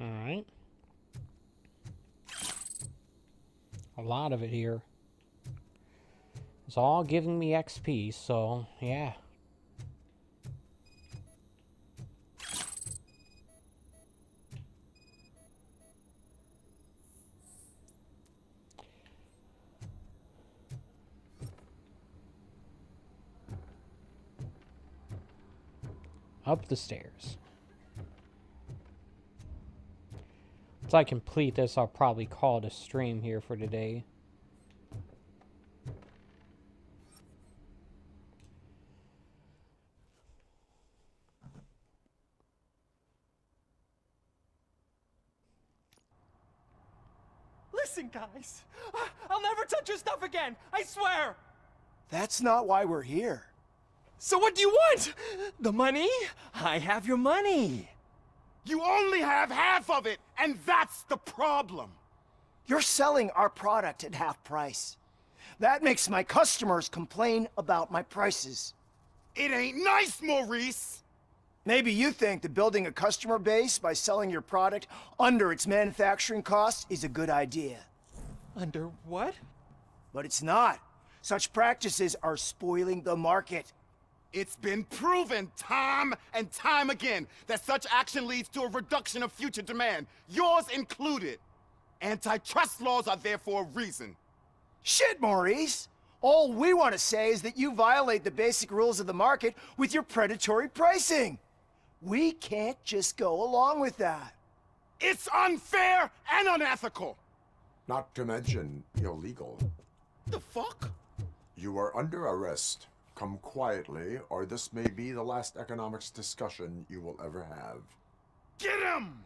Alright. A lot of it here. It's all giving me XP, so yeah. Up the stairs. Once I complete this, I'll probably call it a stream here for today. Listen, guys. I'll never touch your stuff again. I swear. That's not why we're here. So what do you want? The money? I have your money. You only have half of it, and that's the problem. You're selling our product at half price. That makes my customers complain about my prices. It ain't nice, Maurice! Maybe you think that building a customer base by selling your product under its manufacturing costs is a good idea. Under what? But it's not. Such practices are spoiling the market. It's been proven time and time again that such action leads to a reduction of future demand, yours included. Antitrust laws are there for a reason. Shit, Maurice! All we want to say is that you violate the basic rules of the market with your predatory pricing. We can't just go along with that. It's unfair and unethical! Not to mention illegal. The fuck? You are under arrest. Come quietly, or this may be the last economics discussion you will ever have. Get him!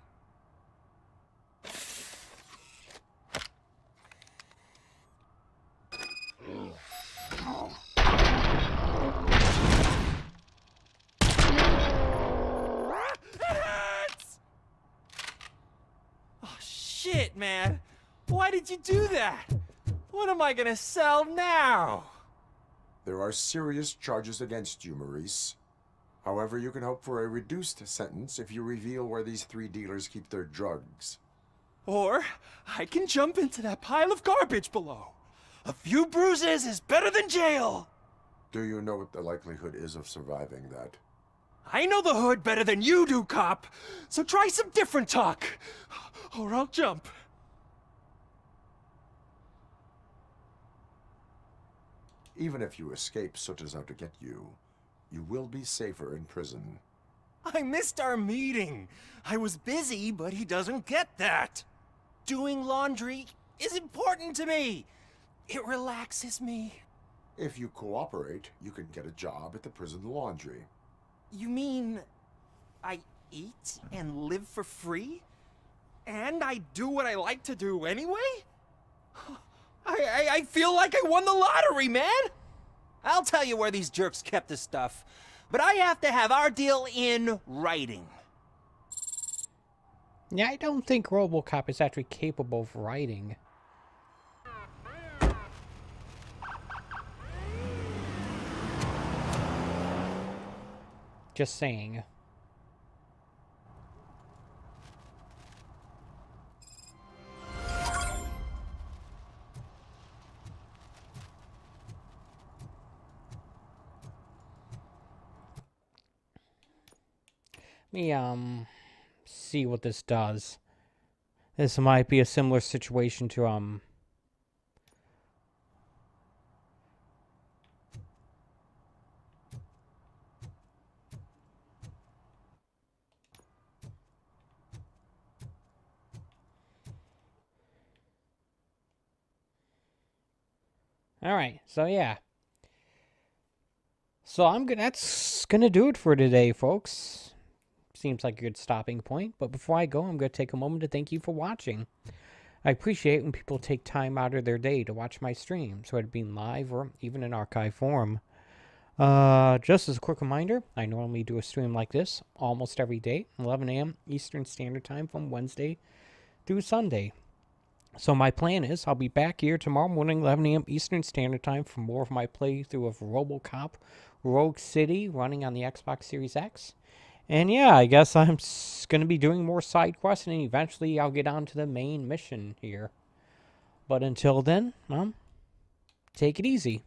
Oh, shit, man. Why did you do that? What am I gonna sell now? There are serious charges against you, Maurice. However, you can hope for a reduced sentence if you reveal where these 3 dealers keep their drugs. Or I can jump into that pile of garbage below. A few bruises is better than jail. Do you know what the likelihood is of surviving that? I know the hood better than you do, cop. So try some different talk, or I'll jump. Even if you escape Soot is out to get you, you will be safer in prison. I missed our meeting. I was busy, but he doesn't get that. Doing laundry is important to me. It relaxes me. If you cooperate, you can get a job at the prison laundry. You mean I eat and live for free? And I do what I like to do anyway? I feel like I won the lottery, man! I'll tell you where these jerks kept the stuff, but I have to have our deal in writing. Yeah, I don't think RoboCop is actually capable of writing. Just saying. Let me, see what this does. This might be a similar situation to, Alright, so yeah. So that's gonna do it for today, folks. Seems like a good stopping point. But before I go, I'm gonna take a moment to thank you for watching. I appreciate when people take time out of their day to watch my streams, whether it be live or even in archive form. Just as a quick reminder, I normally do a stream like this almost every day, 11 a.m. Eastern Standard Time from Wednesday through Sunday. So my plan is I'll be back here tomorrow morning, 11 a.m. Eastern Standard Time for more of my playthrough of RoboCop Rogue City running on the Xbox Series X. And yeah, I guess I'm going to be doing more side quests, and eventually I'll get on to the main mission here. But until then, take it easy.